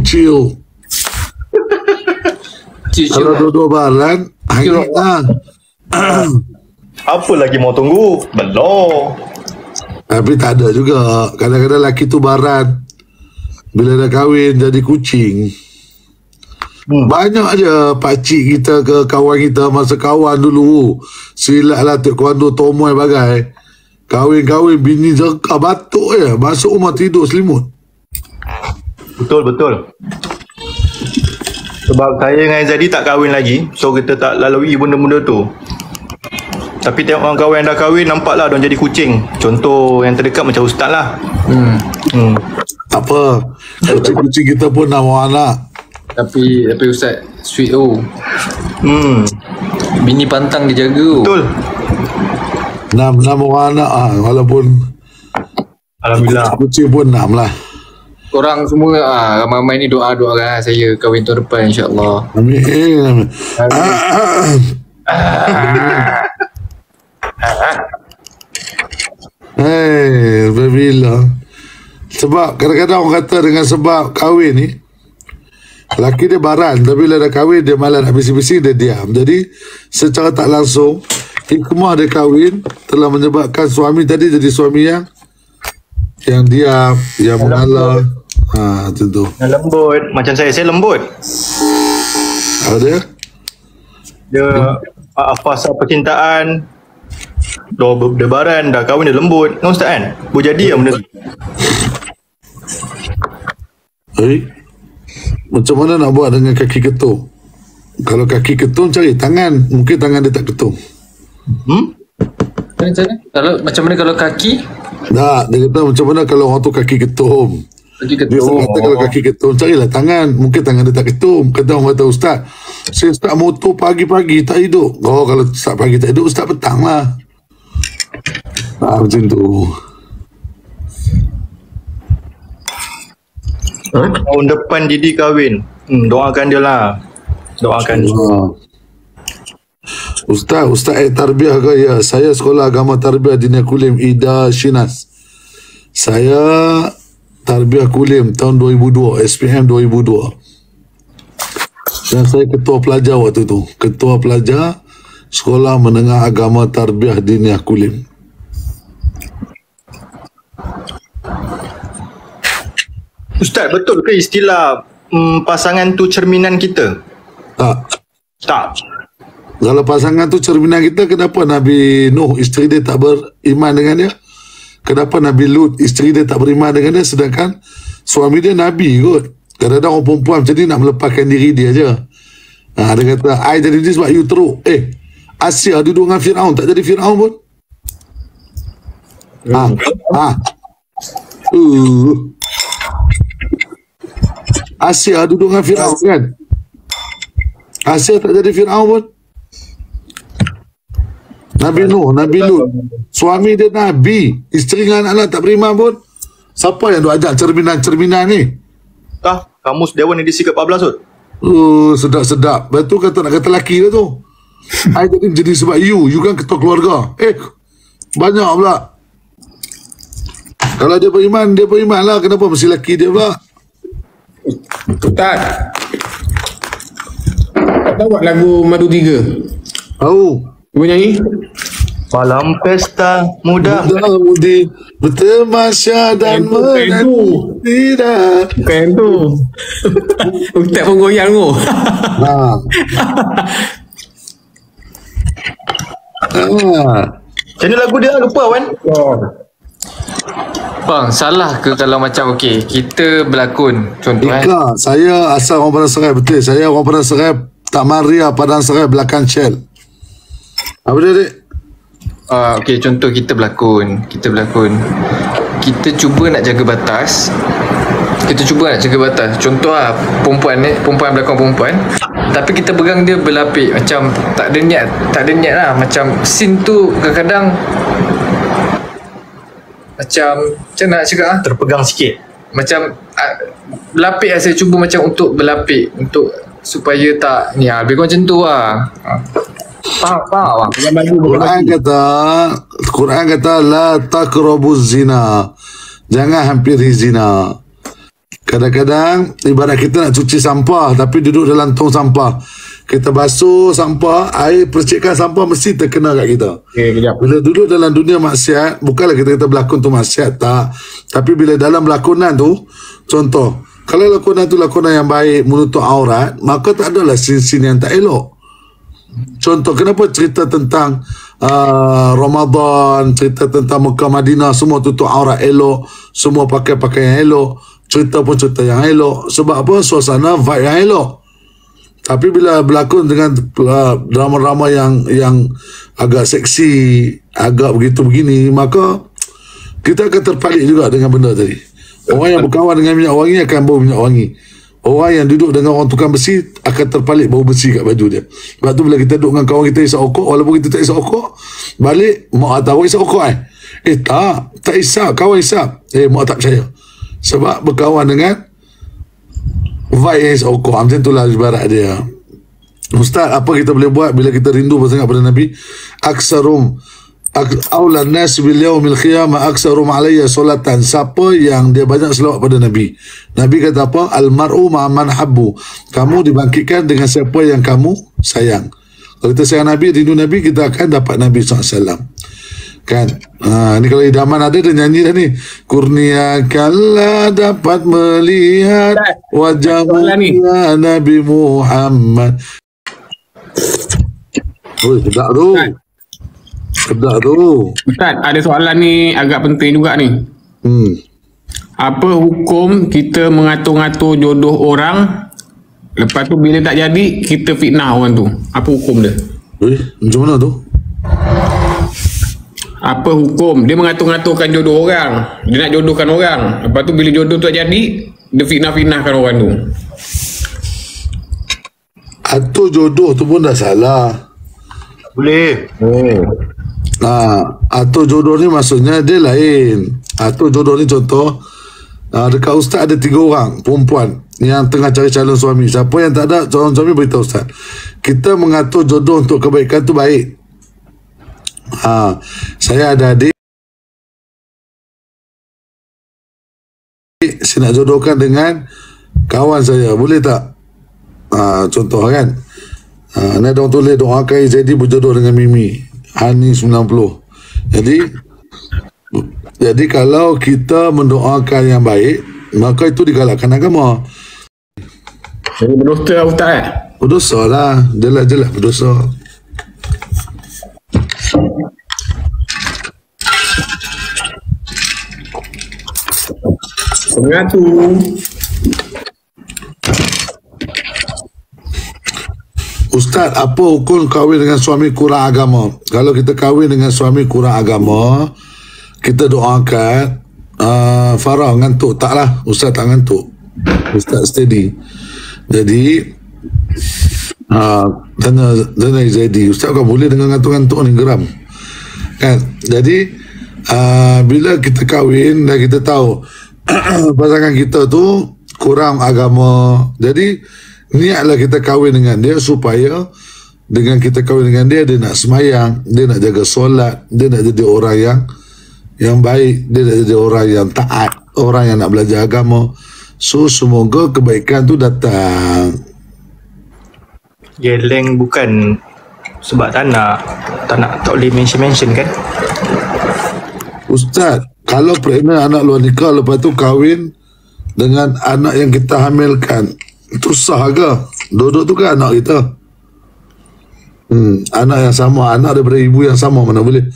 Kalau dua-dua barat, hangit lah. Apa lagi mau tunggu? Belum. Tapi tak ada juga. Kadang-kadang lelaki tu barat, bila dah kahwin jadi kucing. Banyak aja pakcik kita ke kawan kita masa kawan dulu. Silap lah taekwondo tomoy bagai. Kahwin bini jeka batuk je. Masuk rumah tidur selimut. Betul. Sebab saya dengan Zadi tak kahwin lagi, so kita tak lalui benda-benda tu. Tapi tengok orang kawan yang dah kahwin, nampaklah diorang jadi kucing. Contoh yang terdekat macam Ustaz lah. Tak apa. Kucing-kucing kita pun nama anak. Tapi Ustaz sweet Bini pantang dia jaga. Betul. Nama orang anak walaupun Alhamdulillah. Kucing pun 6 lah. Korang semua ramai-ramai ni doakan saya kahwin tahun depan insya-Allah. Amin. Very lah. Sebab kadang-kadang orang kata dengan sebab kahwin ni, lelaki dia baran, tapi bila dah kahwin dia malas nak bising-bising, dia diam. Jadi secara tak langsung hikmah dia kahwin telah menyebabkan suami tadi jadi suami yang diam, yang mengalah. Tentu. Lembut. Macam saya lembut. Ada? Dia fasa percintaan, dia baran, dah kahwin dia lembut. Kan Ustaz kan? Boleh jadi benda tu. Macam mana nak buat dengan kaki ketung? Kalau kaki ketung cari tangan, mungkin tangan dia tak ketung. Macam mana kalau kaki? Tak, dia kata macam mana kalau orang tu kaki ketum. Dia kata kalau kaki ketum, carilah tangan, mungkin tangan dia tak ketum. Kata orang kata, Ustaz, saya start motor pagi-pagi tak hidup. Oh, kalau start pagi tak hidup, start petang lah. Macam tu. Tahun depan Didi kahwin. Doakan dia lah. Doakan dia. Ustaz tarbiyah ke? Ya, saya sekolah agama tarbiyah Dinia Kulim Ida Shinas. Saya tarbiyah Kulim tahun 2002, SPM 2002. Dan saya ketua pelajar waktu tu. Ketua pelajar Sekolah Menengah Agama Tarbiyah Dinia Kulim. Ustaz, betul ke istilah pasangan tu cerminan kita? Tak. Kalau pasangan tu cerminan kita, kenapa Nabi Nuh isteri dia tak beriman dengan dia? Kenapa Nabi Lut isteri dia tak beriman dengan dia, sedangkan suami dia Nabi kot? Kadang-kadang orang perempuan macam ni nak melepaskan diri dia je. Dia kata, I jadi ni sebab you teruk. Asia duduk dengan Fir'aun, tak jadi Fir'aun pun. Asia duduk dengan Fir'aun kan? Asia tak jadi Fir'aun pun. Nabi Nuh, Nabi Lut, suami dia Nabi, isteri dengan anak-anak tak beriman pun. Siapa yang duk ajak cerminan-cerminan ni? Kamus Dewan edisi ke-14 tu. Sedap-sedap. Betul kata nak kata lelaki ke tu. I tadi jadi sebab you kan ketua keluarga. Banyak pula. Kalau dia beriman lah. Kenapa mesti lelaki dia pula? Ustaz, tak tahu buat lagu Madu 3? Tahu. Cuba nyanyi. Malam pesta Muda-mudi bertemasya dan menanti. Tidak. Bukan tu. Ustaz pun goyang tu. Macam mana lagu dia? Lupa Wan. Bang, salah ke kalau macam kita berlakon contoh Saya asal orang Padang Serai, betul. Saya orang Padang Serai, Tak Maria Padang Serai belakang Shell. Apa dia, Dik? Contoh kita berlakon. Kita cuba nak jaga batas. Contoh perempuan berlakon perempuan, tapi kita pegang dia berlapik, macam tak ada niat lah. Macam scene tu kadang-kadang macam nak cakap terpegang sikit. Macam berlapik lah, saya cuba macam untuk berlapik, untuk supaya tak ni lebih kurang macam tu lah. Faham. Quran kata la taqrabuz zina, jangan hampiri zina. Kadang-kadang ibarat kita nak cuci sampah tapi duduk dalam tong sampah, kita basuh sampah, air percikan sampah mesti terkena kat kita. Bila duduk dalam dunia maksiat, bukanlah kita berlakon tu maksiat, tak. Tapi bila dalam lakonan tu, contoh, kalau lakonan tu lakonan yang baik, menutup aurat, maka tak adalah sin-sin yang tak elok. Contoh, kenapa cerita tentang Ramadan, cerita tentang Mekah Madinah, semua tutup aurat elok, semua pakai pakaian elok, cerita pun cerita yang elok. Sebab apa? Suasana vibe yang elok. Tapi bila berlakon dengan drama-drama yang agak seksi, agak begitu-begini, maka kita akan terpalit juga dengan benda tadi. Orang yang berkawan dengan minyak wangi akan bau minyak wangi. Orang yang duduk dengan orang tukang besi akan terpalit bau besi kat baju dia. Sebab tu bila kita duduk dengan kawan kita isap okok, walaupun kita tak isap okok, balik, mak tahu isap okok tak isap, kawan isap. Mak tak percaya. Sebab berkawan dengan vibe yang isap okok. Macam itulah ibarat dia. Ustaz, apa kita boleh buat bila kita rindu sangat pada Nabi? Aksarum Aulan nas bil yaumil qiyamah aktsarum alayya salatan. Siapa yang dia banyak selawat pada Nabi. Nabi kata apa? Al mar'u ma'man habbu. Kamu dibangkitkan dengan siapa yang kamu sayang. Kalau kita sayang Nabi, rindu Nabi, kita akan dapat Nabi SAW. Kan? Ni kalau idaman ada dia nyanyi dah ni. Kurniakanlah dapat melihat wajahmu ya Nabi Muhammad. Oh, sedap tu. Sedap tu. Ustaz, ada soalan ni agak penting juga ni. Apa hukum kita mengatur-ngatur jodoh orang, lepas tu bila tak jadi kita fitnah orang tu? Apa hukum dia? Macam mana tu? Apa hukum dia mengatur-ngaturkan jodoh orang? Dia nak jodohkan orang, lepas tu bila jodoh tu tak jadi, dia fitnah-fitnahkan orang tu. Atur jodoh tu pun dah salah. Boleh. Atur jodoh ni maksudnya dia lain. Atur jodoh ni contoh, dekat ustaz ada 3 orang perempuan yang tengah cari calon suami. Siapa yang tak ada calon suami, beritahu ustaz. Kita mengatur jodoh untuk kebaikan tu baik. Saya ada adik, saya nak jodohkan dengan kawan saya, boleh tak? Contoh kan, ni ada orang tulis doakan Zaidi berjodoh dengan Mimi Hani 90. Jadi kalau kita mendoakan yang baik, maka itu digalakkan agama. Jadi berdosa lah Ustaz. Berdosa lah, jelas-jelas berdosa. Pengatur. Ustaz, apa hukum kahwin dengan suami kurang agama? Kalau kita kahwin dengan suami kurang agama, kita doakan. Farah ngantuk? Taklah, Ustaz tak ngantuk. Ustaz steady. Jadi tanya Zaidi, Ustaz kan boleh dengan ngantuk-ngantuk ni, geram kan? Jadi bila kita kahwin dan kita tahu pasangan kita tu kurang agama, jadi niatlah kita kahwin dengan dia supaya dengan kita kahwin dengan dia, dia nak semayang, dia nak jaga solat, dia nak jadi orang yang baik, dia nak jadi orang yang taat, orang yang nak belajar agama. So semoga kebaikan tu datang. Geleng bukan sebab tak boleh mention kan? Ustaz, kalau pregnant anak luar nikah, lepas tu kahwin dengan anak yang kita hamilkan, itu sah ke? Dua-dua tu kan anak kita. Anak yang sama, anak daripada ibu yang sama, mana boleh?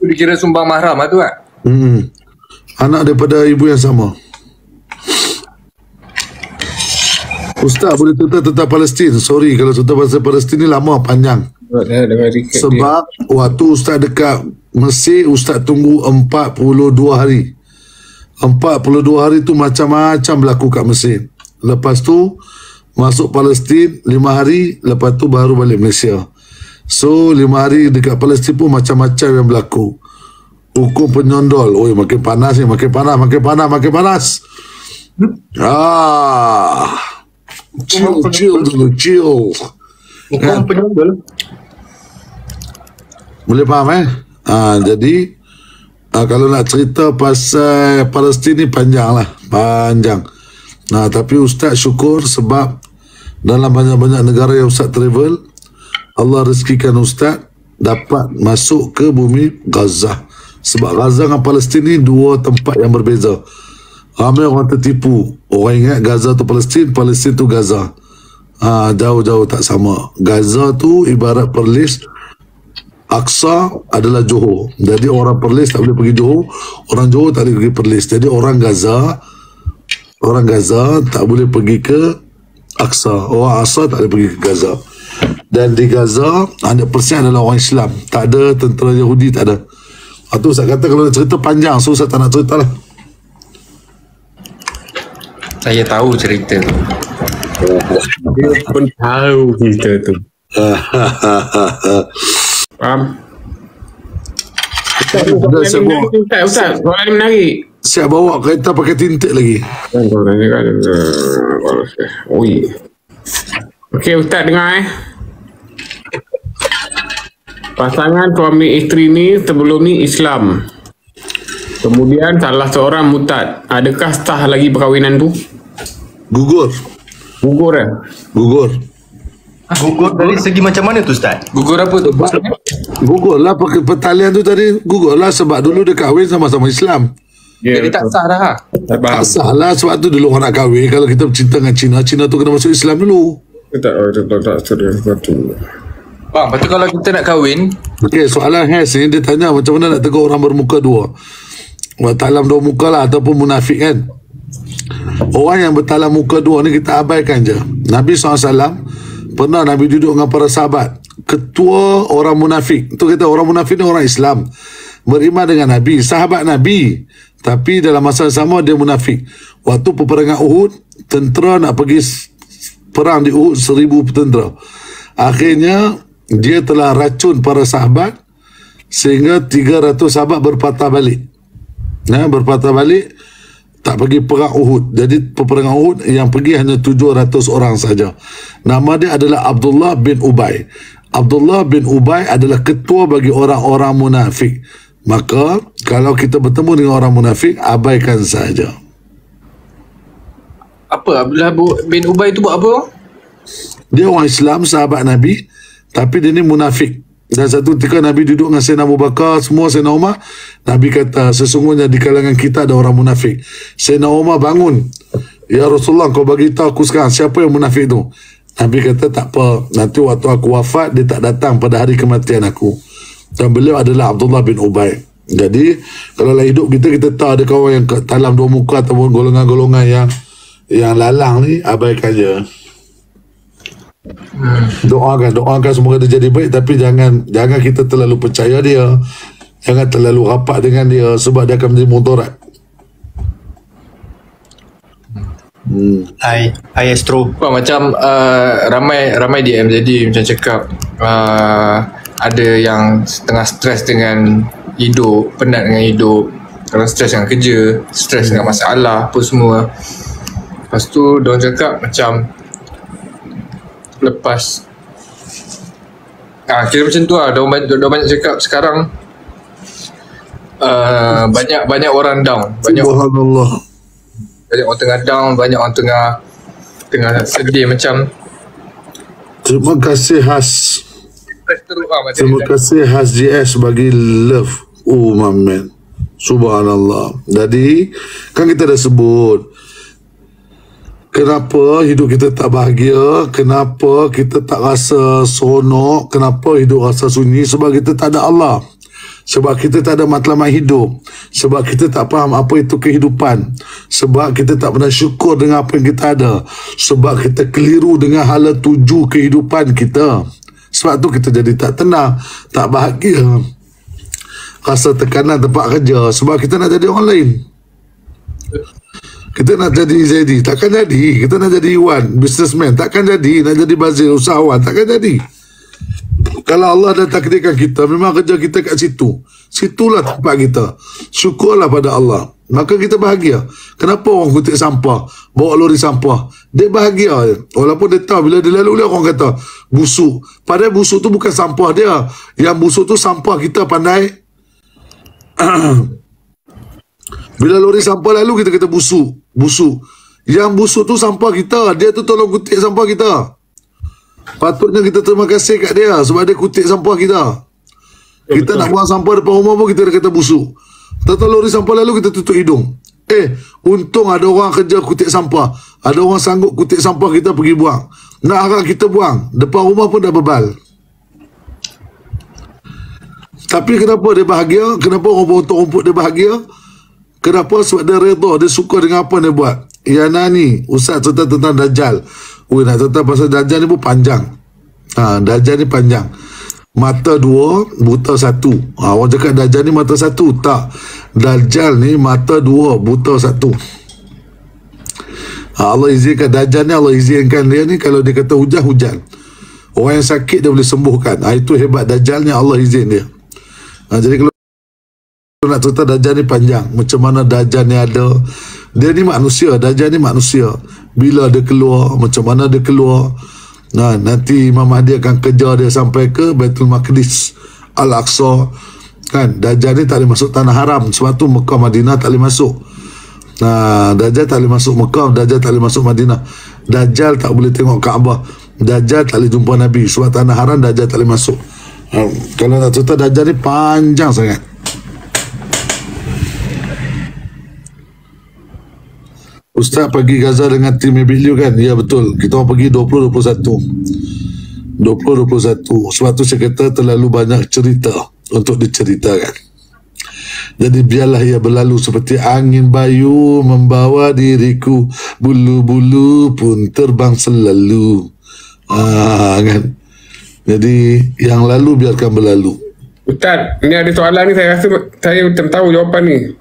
Dikira sumbang mahram lah tu kan? Anak daripada ibu yang sama. Ustaz, boleh cerita tentang Palestin? Sorry, kalau cerita pasal Palestin ni lama, panjang. Sebab waktu Ustaz dekat Mesir, Ustaz tunggu 42 hari. 42 hari tu macam-macam berlaku kat Mesir. Lepas tu masuk Palestin 5 hari, lepas tu baru balik Malaysia. So 5 hari dekat Palestin pun macam-macam yang berlaku. Hukum penyondol, oi makin panas ni, makin panas. Chill dulu. Hukum penyondol. Boleh faham jadi kalau nak cerita pasal Palestin ni panjang. Tapi Ustaz syukur sebab dalam banyak-banyak negara yang Ustaz travel, Allah rezekikan Ustaz dapat masuk ke bumi Gaza. Sebab Gaza dengan Palestin ni 2 tempat yang berbeza. Ramai orang tertipu. Orang ingat Gaza tu Palestin, Palestin tu Gaza. Jauh-jauh tak sama. Gaza tu ibarat Perlis, Aqsa adalah Johor. Jadi orang Perlis tak boleh pergi Johor, orang Johor tak boleh pergi Perlis. Jadi orang Gaza tak boleh pergi ke Aqsa. Orang Aqsa tak boleh pergi ke Gaza. Dan di Gaza 100% adalah orang Islam. Tak ada tentera Yahudi, tak ada. Itu Ustaz kata kalau nak cerita panjang, so Ustaz tak nak cerita lah. Saya tahu cerita tu. Dia pun tahu cerita tu. Faham? Ustaz, soalan ni menarik. Siap bawa kereta pakai tinted lagi. Okey Ustaz, dengar pasangan suami isteri ni sebelum ni Islam. Kemudian salah seorang murtad. Adakah sah lagi perkahwinan tu? Gugur. Gugur Gugur. Gugur dari segi macam mana tu Ustaz? Gugur apa tu? Gugur lah pertalian tu tadi. Gugur lah sebab dulu dia kahwin sama-sama Islam. Ya, Jadi tak sah dah. tak faham. Tak salah sebab tu dulu orang nak kahwin. Kalau kita bercinta dengan Cina, Cina tu kena masuk Islam dulu. Tak serius betul. Bang, lepas tu kalau kita nak kahwin, Okey, soalan Hes ni dia tanya macam mana nak tegur orang bermuka dua. Bertalam dua muka lah ataupun munafik kan. Orang yang bertalam muka dua ni kita abaikan je. Nabi SAW pernah Nabi duduk dengan para sahabat. Ketua orang munafik. Tu kata orang munafik ni orang Islam. Beriman dengan Nabi. Sahabat Nabi. Tapi dalam masa sama dia munafik. Waktu peperangan Uhud, tentera nak pergi perang di Uhud 1000 tentera. Akhirnya dia telah racun para sahabat sehingga 300 sahabat berpatah balik. Berpatah balik tak pergi perang Uhud. Jadi peperangan Uhud yang pergi hanya 700 orang saja. Nama dia adalah Abdullah bin Ubay. Abdullah bin Ubay adalah ketua bagi orang-orang munafik. Maka kalau kita bertemu dengan orang munafik, abaikan saja. apa Abdullah bin Ubay tu buat apa? Dia orang Islam, sahabat Nabi, tapi dia ni munafik. Dan satu ketika Nabi duduk dengan Sayyidina Abu Bakar, semua Sayyidina Umar, Nabi kata, sesungguhnya di kalangan kita ada orang munafik. Sayyidina Umar bangun, ya Rasulullah, kau bagi tahu aku sekarang siapa yang munafik tu. Nabi kata, tak apa, nanti waktu aku wafat dia tak datang pada hari kematian aku. Dan beliau adalah Abdullah bin Ubay. Jadi kalau dalam hidup kita tahu ada kawan yang talam dua muka ataupun golongan-golongan yang lalang ni, abaikan je. Doakan semoga dia jadi baik, tapi jangan kita terlalu percaya dia, jangan terlalu rapat dengan dia sebab dia akan menjadi mudarat. Hai Astro. Macam ramai DM jadi macam cakap ada yang tengah stres dengan hidup, penat dengan hidup, kadang stres dengan kerja, stres dengan masalah apa semua. Lepas tu diorang cakap macam lepas kira macam tu lah, diorang banyak cakap sekarang banyak orang down, banyak Subhanallah. orang tengah down, banyak orang tengah sedih macam. Terima kasih Has. Terima kasih Has GS bagi love. Oh my man, subhanallah. Jadi kan kita dah sebut kenapa hidup kita tak bahagia, kenapa kita tak rasa seronok, kenapa hidup rasa sunyi, sebab kita tak ada Allah, sebab kita tak ada matlamat hidup, sebab kita tak faham apa itu kehidupan, sebab kita tak pernah syukur dengan apa yang kita ada, sebab kita keliru dengan hala tuju kehidupan kita. Sebab tu kita jadi tak tenang, tak bahagia, rasa tekanan tempat kerja, sebab kita nak jadi orang lain. Kita nak jadi Zaidi, takkan jadi. Kita nak jadi Iwan, businessman, takkan jadi. Nak jadi Bazir, usahawan, takkan jadi. Kalau Allah dah takdirkan kita, memang kerja kita kat situ, situlah tempat kita. Syukurlah pada Allah, maka kita bahagia. Kenapa orang kutip sampah, bawa lori sampah, dia bahagia je. Walaupun dia tahu bila dia lalu orang kata busuk, padahal busuk tu bukan sampah dia. Yang busuk tu sampah kita pandai. Bila lori sampah lalu kita kata busuk. Yang busuk tu sampah kita, dia tu tolong kutip sampah kita. Patutnya kita terima kasih kat dia sebab dia kutip sampah kita. Kita nak buang sampah depan rumah pun kita dah kata busuk. Tata lori sampah lalu kita tutup hidung. Untung ada orang kerja kutip sampah, ada orang sanggup kutip sampah kita pergi buang. Nak harap kita buang, depan rumah pun dah bebal. Tapi kenapa dia bahagia? Kenapa orang potong rumput dia bahagia? Kenapa? Sebab dia redha, dia suka dengan apa dia buat. Yana ni, Ustaz cerita tentang Dajjal. Nak cerita pasal Dajjal ni pun panjang. Dajjal ni panjang. Mata dua, buta satu. Orang cakap Dajjal ni mata satu. Tak. Dajjal ni mata dua, buta satu. Allah izinkan Dajjal ni, Allah izinkan dia ni kalau dia kata hujan, hujan. Orang yang sakit dia boleh sembuhkan. Itu hebat Dajjal ni, Allah izin dia. Jadi kalau nak cerita Dajjal ni panjang. Macam mana Dajjal ni ada. Dia ni manusia, Dajjal ni manusia. Bila dia keluar, macam mana dia keluar. Nanti Imam Mahdi akan kejar dia sampai ke Baitul Maqdis. Al-Aqsa. Kan, Dajjal ni tak boleh masuk tanah haram. Sebab tu Mekah Madinah tak boleh masuk. Dajjal tak boleh masuk Mekah, Dajjal tak boleh masuk Madinah. Dajjal tak boleh tengok Kaabah. Dajjal tak boleh jumpa Nabi. Sebab tanah haram Dajjal tak boleh masuk. Kalau nak cerita Dajjal ni panjang sangat. Ustaz pergi Gaza dengan tim Abilio kan? Ya betul. Kita orang pergi 2021. Sebab tu saya kata terlalu banyak cerita untuk diceritakan. Jadi biarlah ia berlalu seperti angin bayu membawa diriku, bulu-bulu pun terbang selalu. Kan? Jadi yang lalu biarkan berlalu. Ustaz, ni ada soalan ni, saya rasa saya tahu jawapan ni.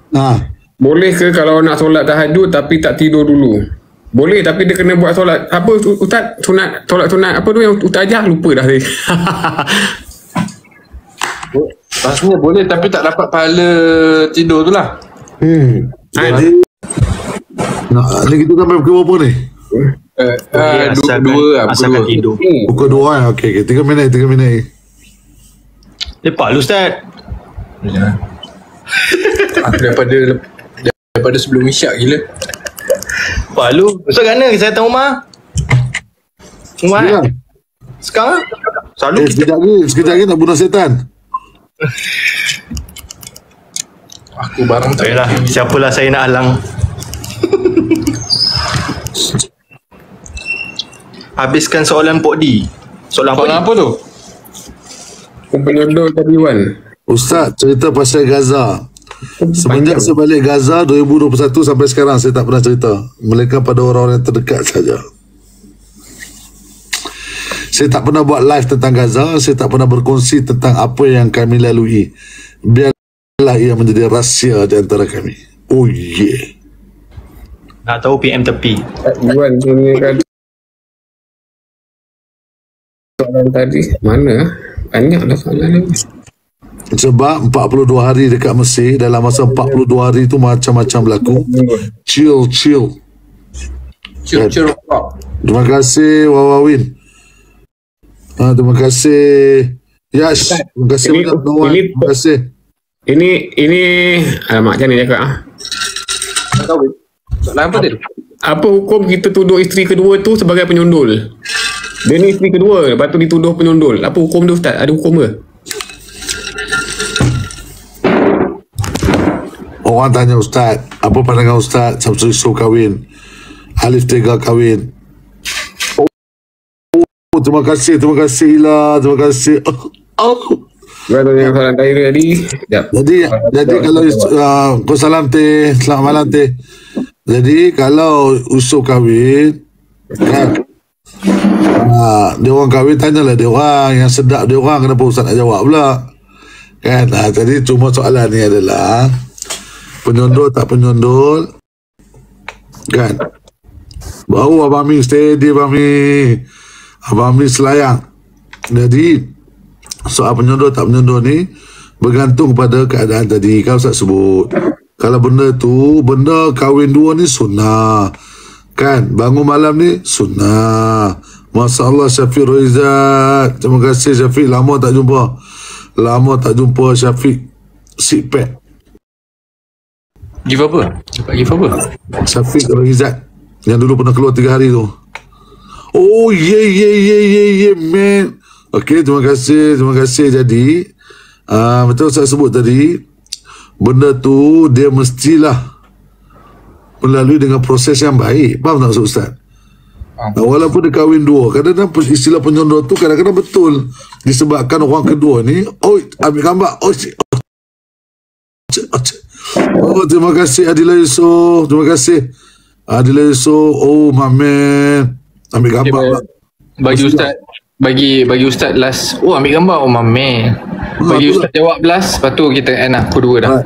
Boleh ke kalau nak solat tahajud tapi tak tidur dulu? Boleh, tapi dia kena buat solat apa Ustaz? Solat sunat apa tu yang Ustaz ajar? Lupa dah saya. Maksudnya boleh tapi tak dapat pahala tidur tu lah. Jadi ni kita sampai pukul berapa ni? Dua asalkan tidur. Pukul 2 Okey, 3 minit. Lepas lu Ustaz. Daripada sebelum isyak gila. Lepas lu. Ustaz kat mana? Saya datang rumah. Rumah sekarang? Selalu sekejap lagi nak bunuh setan. Aku barang tak. Baiklah, siapalah saya nak halang. Habiskan soalan Pok D. Soalan apa tu? Penyodor tadi Wan. Ustaz, cerita pasal Gaza. Semenjak saya balik Gaza 2021 sampai sekarang saya tak pernah cerita. Melainkan pada orang-orang yang terdekat saja. Saya tak pernah buat live tentang Gaza. Saya tak pernah berkongsi tentang apa yang kami lalui. Biarlah ia menjadi rahsia di antara kami. Oh yeah. Nak tahu PM tepi. Wan kan soalan tadi mana? Banyaklah soalan ni. Sebab 42 hari dekat Mesir. Dalam masa 42 hari tu macam-macam berlaku. Chill. Terima kasih Wawawin. Terima kasih Yash. Terima kasih banyak Noan. Terima kasih. Ini alamak macam ni cakap Soalan apa dia? Apa hukum kita tuduh isteri kedua tu sebagai penyundul? Dia ni isteri kedua, lepas tu dituduh penyundul. Apa hukum dia Ustaz? Ada hukum ke? Orang tanya Ustaz, apa pandangan Ustaz Samsul Yusof kahwin, Alif Tega kahwin. Terima kasih Ila. Terima kasih. Baru yang soalan tadi. Jadi kalau kau salam teh, selamat malam teh. Jadi kalau Yusof kahwin kan, dia orang kahwin, tanyalah dia orang yang sedap dia orang, kenapa Ustaz nak jawab pula kan? Jadi cuma soalan ni adalah penyondol tak penyondol kan. Baru Abang Mi steady, Abang Mi selayang. Jadi soal penyondol tak penyondol ni bergantung pada keadaan tadi kau Ustaz sebut. Kalau benda tu, benda kahwin dua ni sunnah kan, bangun malam ni sunnah. Masya Allah Syafiq Roizat, terima kasih Syafiq, lama tak jumpa Syafiq Sipek. Give apa? Dapat give apa? Syafiq Roizat yang dulu pernah keluar 3 hari tu. Oh yeah man. Okay, terima kasih. Jadi betul saya sebut tadi, benda tu dia mestilah melalui dengan proses yang baik. Faham tak Ustaz? Walaupun dia kahwin dua, kadang-kadang istilah penyondol tu kadang-kadang betul disebabkan orang kedua ni ambil gambar. Terima kasih Adila Yusof. Terima kasih Adila Yusof. Oh my man, ambil gambar. Bagi Ustaz, bagi Ustaz last. Ambil gambar. Oh my man. Bagi Ustaz jawab last, lepas tu kita end pukul 2 dah.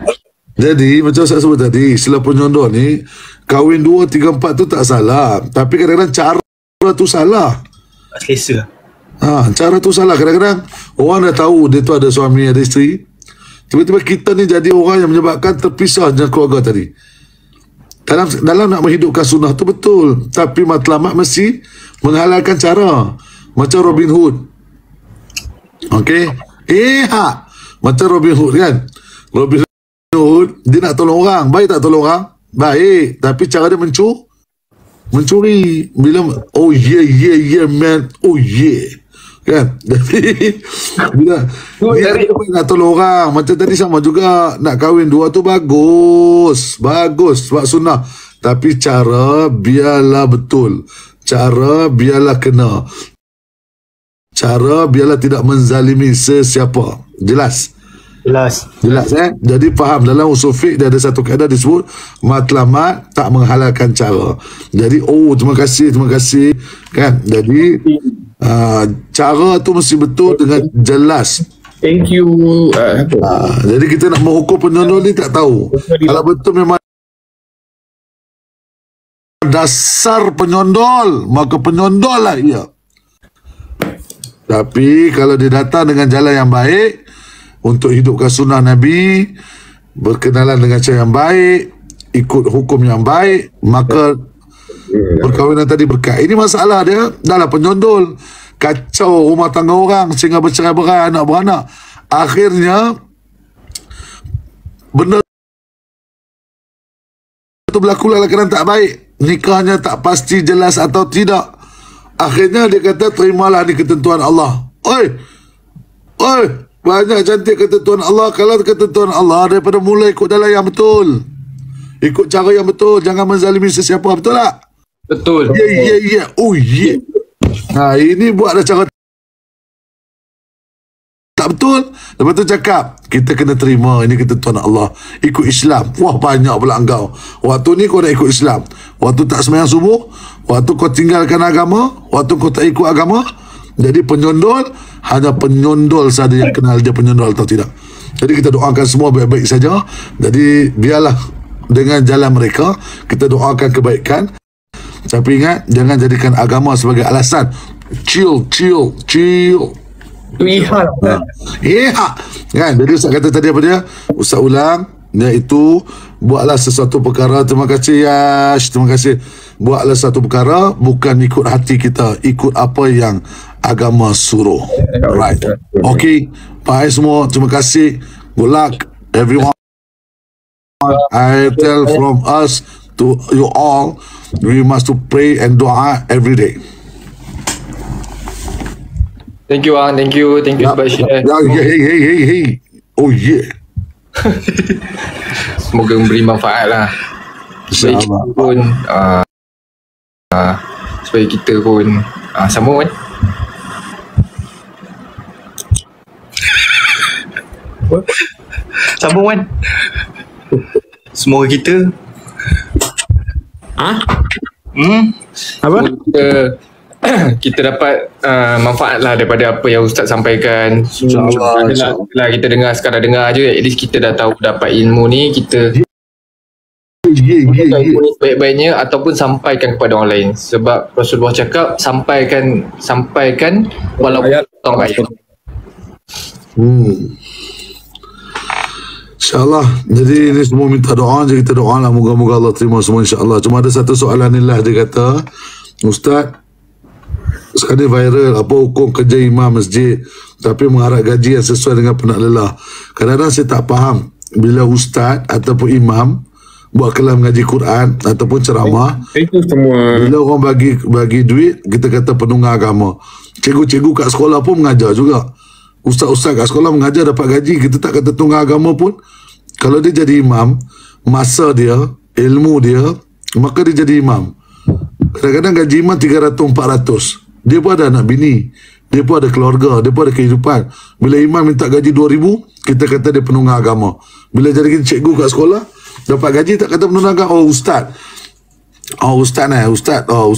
Jadi macam saya sebut tadi, istilah penyondol ni kahwin 2, 3, 4 tu tak salah, tapi kadang-kadang cara tu salah. Selesa. Cara tu salah. Kadang-kadang orang dah tahu dia tu ada suami, ada isteri, tiba-tiba kita ni jadi orang yang menyebabkan terpisah dengan keluarga tadi. Dalam nak menghidupkan sunnah tu betul, tapi matlamat mesti menghalalkan cara. Macam Robin Hood. Okey. Macam Robin Hood kan. Robin Hood, dia nak tolong orang. Baik tak tolong orang? Baik. Tapi cara dia mencuri. Bila, oh yeah man. Oh yeah. Kan? Jadi, bila dia nak tolong orang. Macam tadi sama juga. Nak kahwin dua tu bagus. Bagus. Sebab sunnah. Tapi cara biarlah betul. Cara biarlah kena. Cara biarlah tidak menzalimi sesiapa. Jelas? Jelas Jadi faham, dalam usul fiqh dia ada satu kaedah disebut matlamat tak menghalalkan cara. Jadi terima kasih kan. Jadi cara tu mesti betul dengan jelas. Thank you. Jadi kita nak menghukum penyondol ni tak tahu. Kalau betul memang dasar penyondol, maka penyondol lah ia. Tapi kalau dia datang dengan jalan yang baik untuk hidupkan sunnah Nabi, berkenalan dengan cara yang baik, ikut hukum yang baik, maka perkahwinan tadi berkat. Ini masalah dia dalam penyondol, kacau rumah tangga orang sehingga bercerai-berai, anak beranak. Akhirnya benda itu berlaku dalam keadaan tak baik, nikahnya tak pasti jelas atau tidak. Akhirnya dia kata terimalah ni ketentuan Allah. Oi, banyak cantik ketentuan Allah. Kalau ketentuan Allah, daripada mula ikut jalan yang betul, ikut cara yang betul, jangan menzalimi sesiapa. Betul tak? Betul. Ya. Oh yeah. Nah, ini buat dah cara tak betul. Lepas tu cakap kita kena terima ini ketentuan Allah, ikut Islam. Wah, banyak pula engkau. Waktu ni kau nak ikut Islam, waktu tak sembahyang subuh, waktu kau tinggalkan agama, waktu kau tak ikut agama. Jadi penyondol, hanya penyondol saja yang kenal dia penyondol atau tidak. Jadi kita doakan semua baik-baik saja. Jadi biarlah dengan jalan mereka, kita doakan kebaikan. Tapi ingat, jangan jadikan agama sebagai alasan. Chill. Tu ihal. Kan? Jadi Ustaz kata tadi apa dia? Ustaz ulang, iaitu buatlah sesuatu perkara. Terima kasih Yash, terima kasih. Buatlah satu perkara bukan ikut hati kita, ikut apa yang agama suruh. Right. Okay, bye semua. Terima kasih. Good luck everyone. I tell from us to you all, we must to pray and doa every day. Thank you Ang, thank you sebab share. Hey. Oh yeah. Semoga memberi manfaat lah. Supaya kita pun supaya kita pun sama kan. Sambung kan. Semoga kita Apa? Kita dapat manfaat lah daripada apa yang Ustaz sampaikan. InsyaAllah kita dengar, sekadar dengar je, at least kita dah tahu dapat ilmu ni, kita ilmu ni sebaik-baiknya ataupun sampaikan kepada orang lain. Sebab Rasulullah cakap sampaikan walaupun orang ayat. InsyaAllah. Jadi ini semua minta doa je, kita doa lah, moga-moga Allah terima semua insyaAllah. Cuma ada satu soalan ni lah, dia kata, Ustaz, sekarang ni viral apa hukum kerja imam masjid tapi mengharap gaji yang sesuai dengan penat lelah. Kadang-kadang saya tak faham bila ustaz ataupun imam buat kelas mengaji Quran ataupun ceramah, itu semua bila orang bagi duit, kita kata penunggang agama. Cikgu-cikgu kat sekolah pun mengajar juga. Ustaz-ustaz kat sekolah mengajar dapat gaji, kita tak kata tunggang agama pun. Kalau dia jadi imam, masa dia, ilmu dia, maka dia jadi imam. Kadang-kadang gaji imam 300-400. Dia pun ada anak bini, dia pun ada keluarga, dia pun ada kehidupan. Bila imam minta gaji 2,000, kita kata dia penunggang agama. Bila jadi cikgu kat sekolah, dapat gaji tak kata penunggang agama. Ustaz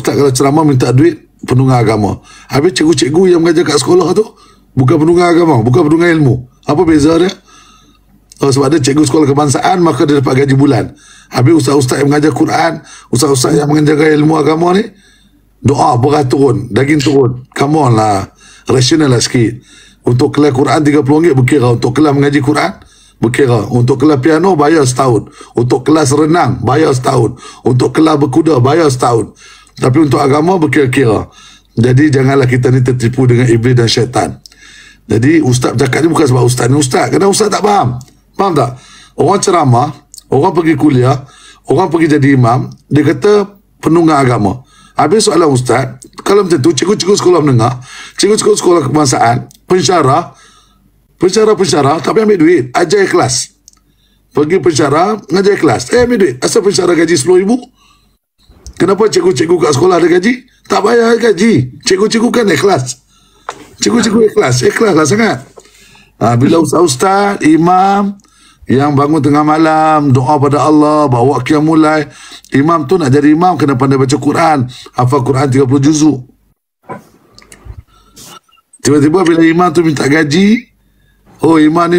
kalau ceramah minta duit, penunggang agama. Habis cikgu-cikgu yang mengajar kat sekolah tu bukan penunggang agama, bukan penunggang ilmu. Apa beza dia? Sebab dia cikgu sekolah kebangsaan, maka dia dapat gaji bulan. Habis ustaz-ustaz yang mengajar Quran, ustaz-ustaz yang mengajar ilmu agama ni, doa berat turun, daging turun. Come on lah, rasional lah sikit. Untuk kelas Quran RM30 berkira, untuk kelas mengaji Quran berkira, untuk kelas piano bayar setahun, untuk kelas renang bayar setahun, untuk kelas berkuda bayar setahun. Tapi untuk agama berkira-kira. Jadi janganlah kita ni tertipu dengan iblis dan syaitan. Jadi ustaz bercakap ni bukan sebab ustaz ni ustaz. Kadang ustaz tak faham. Faham tak? Orang ceramah, orang pergi kuliah, orang pergi jadi imam, dia kata penunggang agama. Habis soalan ustaz, kalau macam tu, cikgu-cikgu sekolah menengah, cikgu-cikgu sekolah kebangsaan, pensyarah, tapi ambil duit, ajar kelas. Pergi pensyarah, ngajar kelas. Ambil duit. Asal pensyarah gaji 10,000? Kenapa cikgu-cikgu kat sekolah ada gaji? Tak bayar gaji. Cikgu-cikgu kan ikhlas. Cikgu-cikgu ikhlas lah sangat. Bila ustaz-ustaz, imam yang bangun tengah malam, doa pada Allah, bawa qiyamul lail. Imam tu nak jadi imam kena pandai baca Quran, hafal Quran 30 juzuk. Tiba-tiba bila imam tu minta gaji, oh imam ni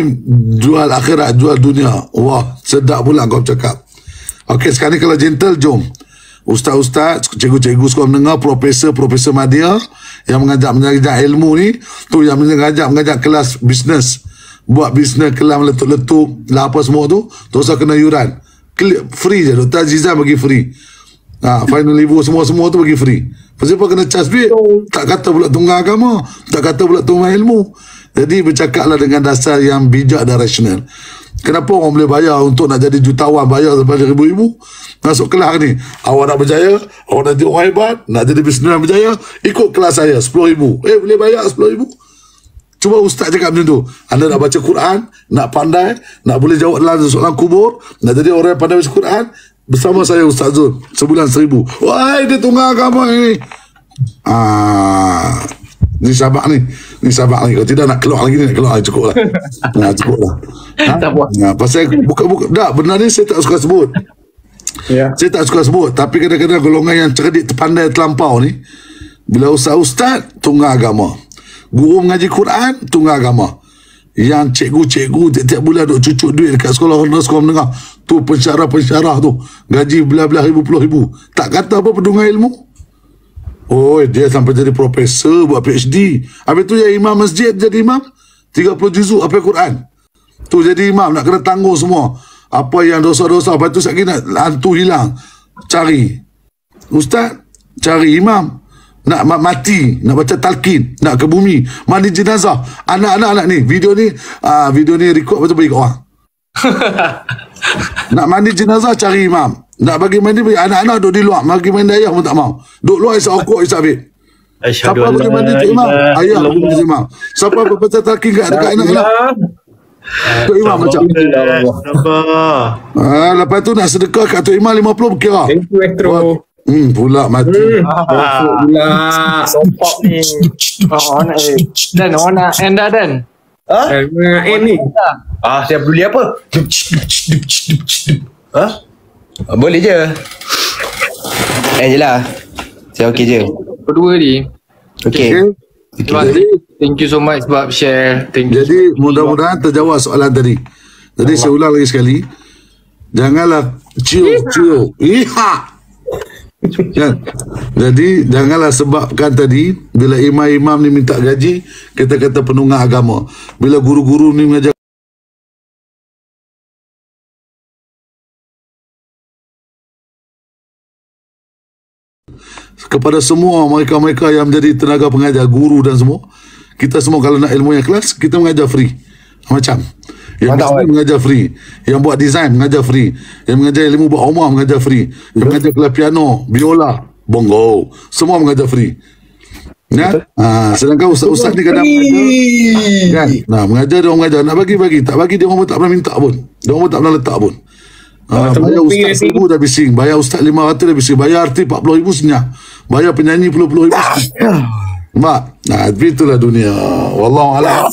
jual akhirat, jual dunia. Wah, sedap pula kau cakap. Okey, sekarang ni kalau gentle, jom. Ustaz-ustaz, cikgu-cikgu sekolah menengah, profesor madya yang mengajar ilmu ni, tu yang mengajar kelas bisnes, buat bisnes kelas meletup-letup lah apa semua tu, tak usah kena yuran, free je. Dr. Azizah bagi free, final level semua tu bagi free. Kenapa kena charge duit? Tak kata pula tunggang agama, tak kata pula tunggang ilmu. Jadi bercakaplah dengan dasar yang bijak dan rasional. Kenapa orang boleh bayar untuk nak jadi jutawan, bayar sampai ribu-ribu? Masuk kelas ni, awak nak berjaya, awak nak jadi orang hebat, nak jadi bisnesmen berjaya, ikut kelas saya 10,000. Boleh bayar 10,000? Cuba ustaz cakap macam tu. Anda nak baca Quran, nak pandai, nak boleh jawab dalam soalan kubur, nak jadi orang yang pandai baca Quran, bersama saya Ustaz Zul, sebulan 1,000. Wah, dia tunggang agama ni. Ni Sabak ni. Kalau tidak nak keluar lagi ni, nak keluar lagi, cukup lah. Cukup lah. Pasal buka-buka. Tak, benar ni saya tak suka sebut. Saya tak suka sebut. Tapi kadang-kadang golongan yang cerdik, terpandai, terlampau ni, bila ustaz-ustaz, tunggang agama. Guru mengaji Quran, tunggang agama. Yang cikgu-cikgu tiap-tiap bulan duk cucuk duit dekat sekolah menengah, tu pensyarah tu, gaji belah-belah ribu, puluh ribu. Tak kata apa pendungan ilmu. Oh, dia sampai jadi profesor, buat PhD. Habis tu yang imam masjid jadi imam, 30 juzuk hafal Quran. Tu jadi imam, nak kena tanggung semua. Apa yang dosa-dosa, lepas tu sekali nak hantu hilang. Cari. Ustaz, cari imam. Nak mati, nak baca talqin, nak ke bumi, mandi jenazah. Anak-anak ni, video ni record betul bagi orang. Nak mandi jenazah, cari imam. Nak bagi mandi, anak-anak duduk di luar, bagi mandi ayah pun tak mau. Duduk luar isap okok, isap bit. Siapa bagi mandi tu imam? Ayah bagi mandi imam. Siapa baca talqin dekat anak-anak? Tu imam macam. Lepas tu nak sedekah kat tu imam 50 berkira. Thank you, Astro. Pula mati. Pula. Sopak ni. Dan orang nak end dah Dan. End ni. Saya beli apa? Boleh je. Je lah. Saya okey je. Berdua ni. Okey. Thank you so much sebab share. Jadi mudah-mudahan terjawab soalan tadi. Jadi saya ulang lagi sekali. Janganlah cium. Iha. Kan? Jadi janganlah sebabkan tadi bila imam-imam ni minta gaji, kita kata penunggang agama. Bila guru-guru ni mengajar kepada semua mereka-mereka yang menjadi tenaga pengajar, guru dan semua, kita semua kalau nak ilmu yang kelas, kita mengajar free. Macam yang mengajar free, yang buat design mengajar free, yang mengajar ilmu buat rumah mengajar free, yang mengajar kelas piano, biola, bongo, semua mengajar free. Ya? Sedangkan ustaz-ustaz ni kadang mengajar, kan? Mengajar dia orang mengajar, nak bagi-bagi, tak bagi dia orang pun tak pernah minta pun, dia orang pun tak pernah letak pun. Bayar ustaz 1,000 dah bising, bayar ustaz 500 dah bising, bayar artis 40,000 senyap, bayar penyanyi puluh-puluh ribu. Mak, itulah dunia. Wallahualam.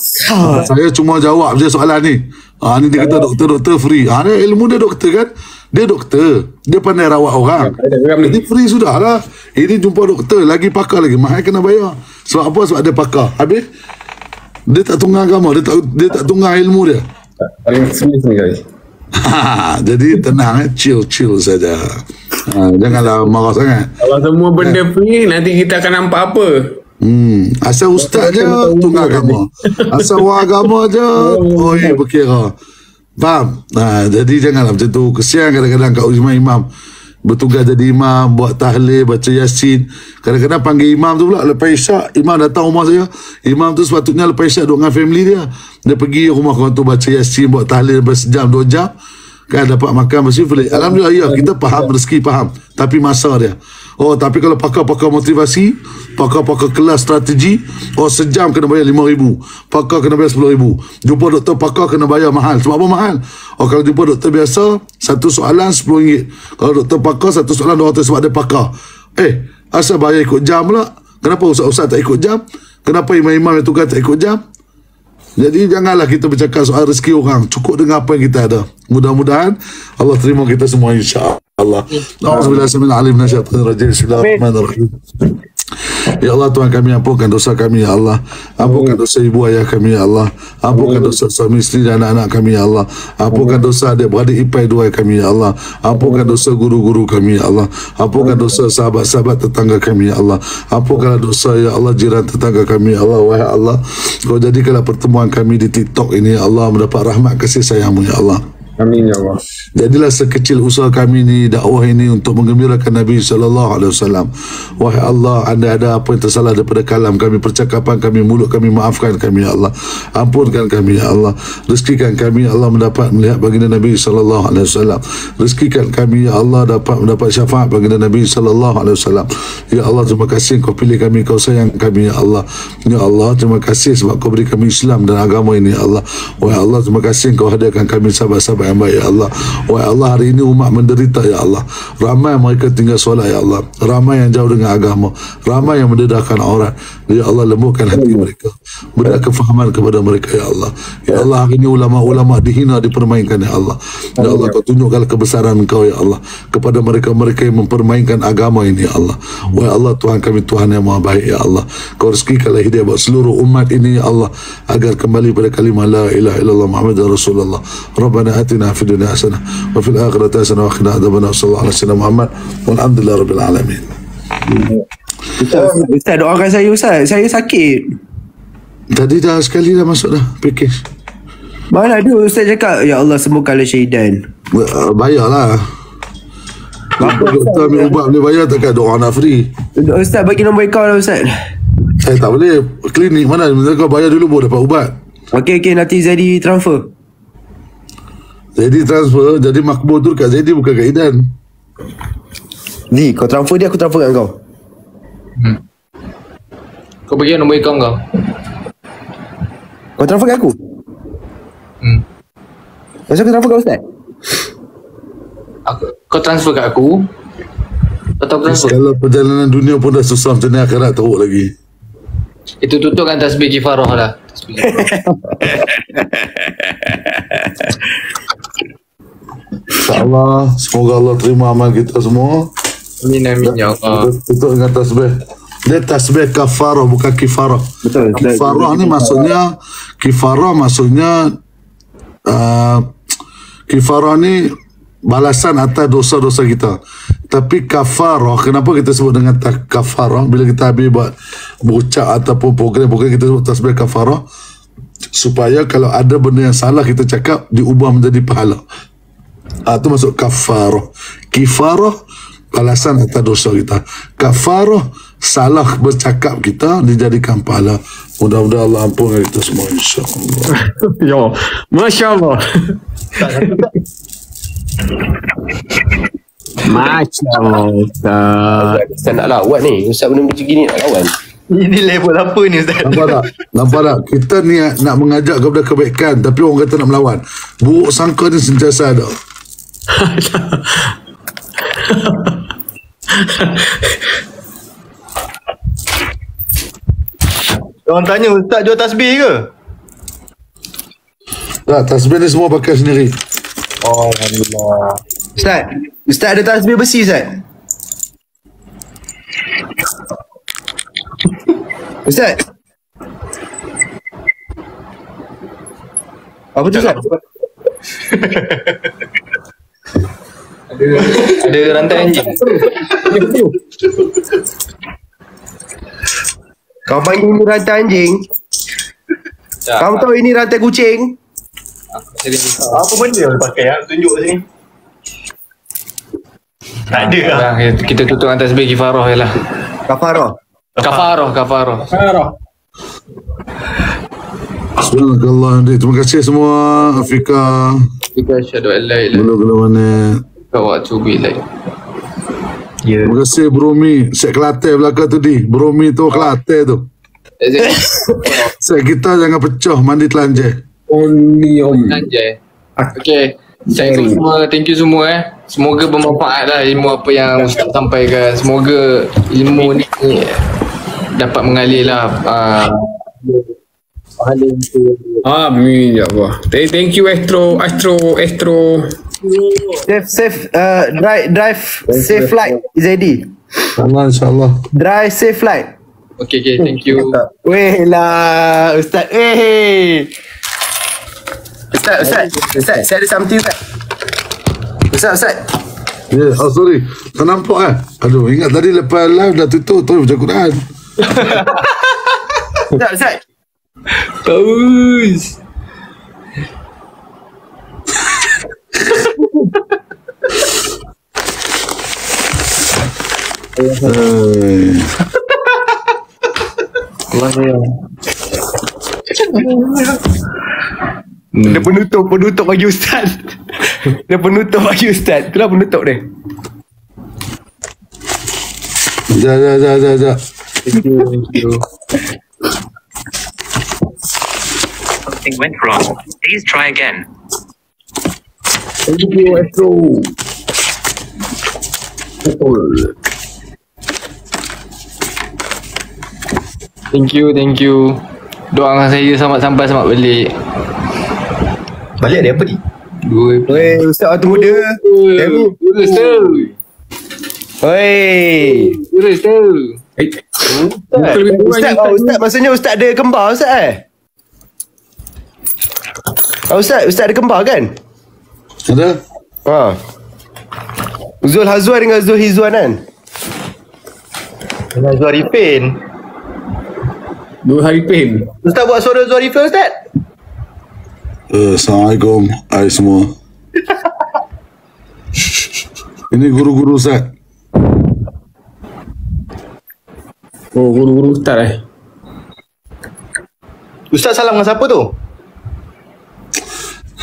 Saya cuma jawab je soalan ni. Ni dia kata doktor free. Ni ilmu dia doktor kan? Dia doktor. Dia pandai rawat orang. Jadi free sudah lah. Ini jumpa doktor, lagi pakar lagi. Mahal kena bayar. Sebab apa? Sebab dia pakar. Habis, dia tak tunggang agama. Dia tak tunggang ilmu dia. Paling sini guys. Jadi tenang, chill saja. Janganlah marah sangat. Kalau semua benda free, nanti kita akan nampak apa? Asal ustaz je tunggang agama, asal orang agama je berkira. Faham? Jadi janganlah macam tu. Kesian kadang-kadang kat imam-imam bertugas jadi imam, buat tahlil, baca yasin. Kadang-kadang panggil imam tu pula lepas isyak, imam datang rumah saya. Imam tu sepatutnya lepas isyak duduk dengan family dia. Dia pergi rumah kawan tu baca yasin, buat tahlil sejam 2 jam. Kan dapat makan bersih balik. Alhamdulillah, ya, kita faham rezeki, faham. Tapi masa dia. Oh, tapi kalau pakar-pakar motivasi, pakar-pakar kelas strategi, oh sejam kena bayar 5,000. Pakar kena bayar 10,000. Jumpa doktor pakar kena bayar mahal. Sebab apa mahal? Oh, kalau jumpa doktor biasa, satu soalan RM10. Kalau doktor pakar, satu soalan RM200 sebab dia pakar. Asal bayar ikut jam pula? Kenapa ustaz-ustaz tak ikut jam? Kenapa imam-imam yang tugas tak ikut jam? Jadi janganlah kita bercakap soal rezeki orang. Cukup dengan apa yang kita ada. Mudah-mudahan Allah terima kita semua, insya-Allah. Bismillahirrahmanirrahim. Ya Allah, Tuhan kami, ampunkan dosa kami, ya Allah. Ampunkan dosa ibu ayah kami, ya Allah. Ampunkan dosa suami isteri dan anak-anak kami, ya Allah. Ampunkan dosa adik-beradik ipai dua kami, ya Allah. Ampunkan dosa guru-guru kami, ya Allah. Ampunkan dosa sahabat-sahabat tetangga kami, ya Allah. Ampunkanlah dosa, ya Allah, jiran tetangga kami, ya Allah. Wahai Allah, Kau jadikanlah pertemuan kami di TikTok ini, ya Allah, mendapat rahmat kasih sayang-Mu, ya Allah. Amin ya Allah. Jadilah sekecil usaha kami ni, dakwah ini untuk menggembirakan Nabi SAW. Wahai Allah, anda ada apa yang tersalah daripada kalam kami, percakapan kami, mulut kami, maafkan kami, ya Allah. Ampunkan kami, ya Allah. Rezekikan kami, ya Allah, mendapat melihat baginda Nabi SAW. Rezekikan kami, ya Allah, dapat mendapat syafaat baginda Nabi SAW. Ya Allah, terima kasih Kau pilih kami, Kau sayang kami, ya Allah. Ya Allah, terima kasih sebab Kau beri kami Islam dan agama ini, ya Allah. Wahai Allah, terima kasih Kau hadirkan kami sahabat-sahabat yang baik, ya Allah. Wahai Allah, hari ini umat menderita, ya Allah. Ramai mereka tinggal solat, ya Allah. Ramai yang jauh dengan agama. Ramai yang mendedahkan aurat. Ya Allah, lembutkan hati mereka. Berikan kefahaman kepada mereka, ya Allah. Ya Allah, hari ini ulama-ulama dihina, dipermainkan, ya Allah. Ya Allah, Kau tunjukkan kebesaran Kau, ya Allah, kepada mereka-mereka yang mempermainkan agama ini, ya Allah. Wahai Allah, Tuhan kami, Tuhan yang maha baik, ya Allah. Kau rezekikanlah hidayah buat seluruh umat ini, ya Allah, agar kembali pada kalimah la ilaha illallah Muhammadur Rasulullah. Rabbana atina fid dunya hasanah wa fil akhirati hasanah wa qina adzabannar. Sallallahu alaihi wasallam Muhammad walhamdulillahi rabbil alamin. Ustaz, doakan saya, Ustaz. Saya sakit. Tadi dah sekali dah masuk dah package. Mana ada Ustaz cakap, ya Allah sembuhkanlah Syahidan. Bayarlah. Doktor ambil ubat boleh bayar, takkan doa nak free. Ustaz bagi nombor akaun lah, Ustaz. Tak boleh. Klinik mana? Kau bayar dulu baru dapat ubat. Okey, nanti Zaidi transfer. Zaidi transfer, jadi makbul tu kat Zaidi bukan kat Idan. Ni, kau transfer dia, aku transfer kat kau. Kau bagi nombor akaun kau. Kau transfer kat aku? Masa kau transfer kat Ustaz? Kau transfer kat aku atau aku transfer? Kalau perjalanan dunia pun dah susah, macam ni akhirat teruk lagi. Itu tutupkan tasbih kifarah lah. InsyaAllah, semoga Allah terima amal kita semua. Amin amin ya Allah. Tutup dengan tasbih. Dia tasbih kafarah, bukan kifarah. Betul. Kifarah ni maksudnya, kifarah maksudnya kifarah ni balasan atas dosa-dosa kita. Tapi kafarah, kenapa kita sebut dengan kafarah? Bila kita habis buat berucap ataupun program kita sebut tasbih kafarah, supaya kalau ada benda yang salah kita cakap, diubah menjadi pahala. Itu masuk kafarah. Kifarah, balasan atas dosa kita. Kafarah, salah bercakap kita dijadikan pahala. Mudah-mudahan Allah ampunkan kita semua, insya-Allah. Ya, masya-Allah. Masya-Allah. Ustaz nak lawat ni. Ustaz benda macam gini nak lawan. Ini level apa ni, Ustaz? Nampak tak? Nampak tak? Kita ni nak mengajak kepada kebaikan, tapi orang kata nak melawan. Buruk sangka ni sentiasa ada. Orang tanya, Ustaz jual tasbih ke? Tak, tasbih ni semua pakai sendiri. Oh, alhamdulillah. Ustaz ada tasbih besi, Ustaz? Ustaz? Apa tu, Ustaz? Ada rantai anjing. Kau panggil ini rantai anjing? Kau tahu ini rantai kucing? Apa benda yang pakai? Tunjuk sini. Tak ada lah. Kita tutup dengan tasbih kifarah je lah. Kafarah. Kafarah. Subhanallah. Terima kasih semua. Afika. Kita syahadu an la ilaha Belum mana. illallah wa atubu ilaih. Terima kasih Bromi. Set Kelantan belakang tu di. Bromi tu Kelantan tu. Set kita jangan pecah mandi telanjang. Only om. Anjay. Okay. Thank you semua Semoga bermanfaat lah ilmu apa yang Ustaz sampaikan. Semoga ilmu ni dapat mengalir lah Amin ya Allah. Thank you Astro. Safe drive safe flight Zaidi. InsyaAllah. Drive safe flight. Okay, thank you. Weh lah Ustaz. Ustaz, saya ada something Ustaz. Ya, sorry. Tak nampak Aduh, ingat tadi lepas live dah tutup tu baca Quran. Ustaz. Bagus. Dia penutup bagi Ustaz. Itulah penutup dia. Sekejap. Thank you. Something went wrong. Please try again. Thank you Astro. Thank you. Doakan saya selamat balik. Balik ada apa ni? Weh, Ustaz waktu muda. Weh. Ustaz maksudnya Ustaz ada kembar Ustaz Ustaz ada kembar kan? Ada? Zul Hazwan dengan Zul Hizwan kan? Dengan Zuarifin. Ustaz buat suara Zuarifin Ustaz? Assalamualaikum. Hai semua. Ini guru-guru Ustaz. Oh, guru-guru Ustaz Ustaz salam dengan siapa tu?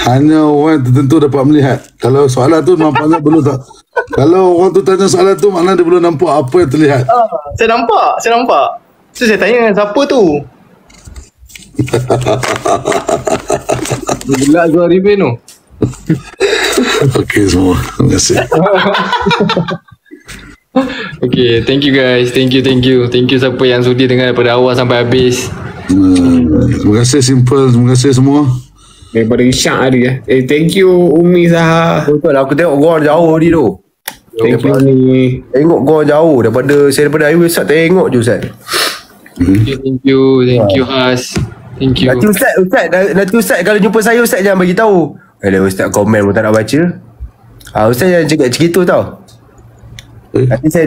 Hanya orang tertentu dapat melihat. Kalau soalan tu nampaknya belum tak. Kalau orang tu tanya soalan tu, maknanya dia belum nampak apa yang terlihat. Saya nampak. So, saya tanya dengan siapa tu? Gelak Zuarifin tu. Okey semua. Terima kasih. Okay, thank you guys. Thank you siapa yang sudi dengar daripada awal sampai habis. Terima kasih Simple. Terima kasih semua. Daripada Isyak tadi thank you Umi Zaha. Betul lah, aku tengok gua jauh tadi tu. Thank you ni. Tengok gua jauh daripada highway Ustaz tengok je Ustaz. Thank you Has. Thank you. Nanti Ustaz kalau jumpa saya Ustaz jangan bagi tahu. Ustaz komen pun tak nak baca. Ustaz jangan cakap macam itu tau.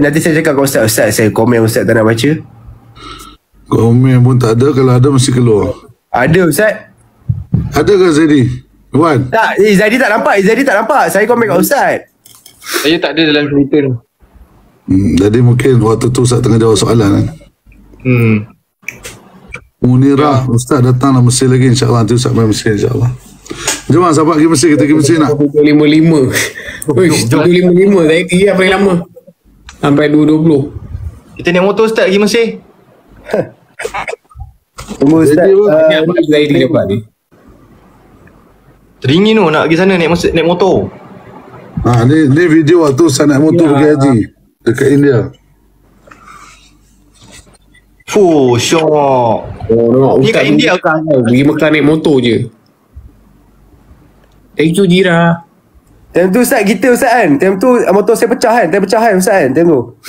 Nanti saya cakap kat Ustaz saya komen Ustaz tak nak baca. Komen pun tak ada. Kalau ada mesti keluar. Ada Ustaz. Ada ke Zaidi? Wan? Tak, Zaidi tak nampak. Saya komen kat Ustaz. Saya tak ada dalam Twitter. Jadi mungkin waktu tu Ustaz tengah jawab soalan kan. Munirah, Ustaz datang lah Mesir lagi insyaAllah. Nanti Ustaz main Mesir insyaAllah. Jom sahabat pergi Mesir, kita pergi Mesir nak 55 55 saya kira paling lama sampai 220. Kita naik motor Ustaz pergi Mesir. Tunggu Ustaz. Zaidi dapat ni. Teringin tu nak pergi sana naik motor. Ni video waktu Ustaz naik motor pergi haji dekat India. Syok. Ni kat India kan pergi Mekah naik motor je. Thank you Jira. Time tu Ustaz kita Ustaz kan. Time tu motor saya pecah kan. Ustaz kan time tu.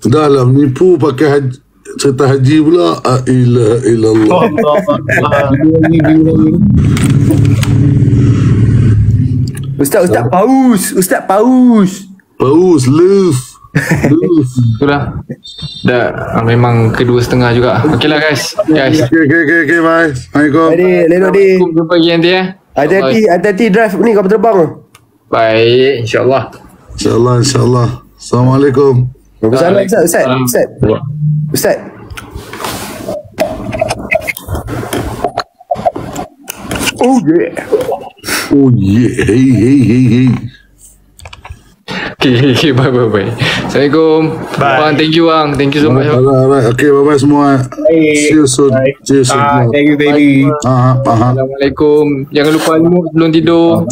Dah lah menipu pakai haji, cerita haji pula. Ilaha illallah. Ustaz paus. Paus love. Itulah. Dah memang kedua setengah juga. Okeylah guys. Okay, bye. Assalamualaikum. Jumpa lagi nanti Hati-hati drive ni kapal terbang. Baik, insyaAllah. InsyaAllah, insyaAllah. Assalamualaikum. Ustaz. Ustaz. Oh yeah. Hey. Okay, bye. Assalamualaikum. Bye. Bang, thank you bang. Thank you so much. Alright. Okay, bye-bye semua. See you soon. Thank you baby. Assalamualaikum. Jangan lupa ilmu sebelum tidur.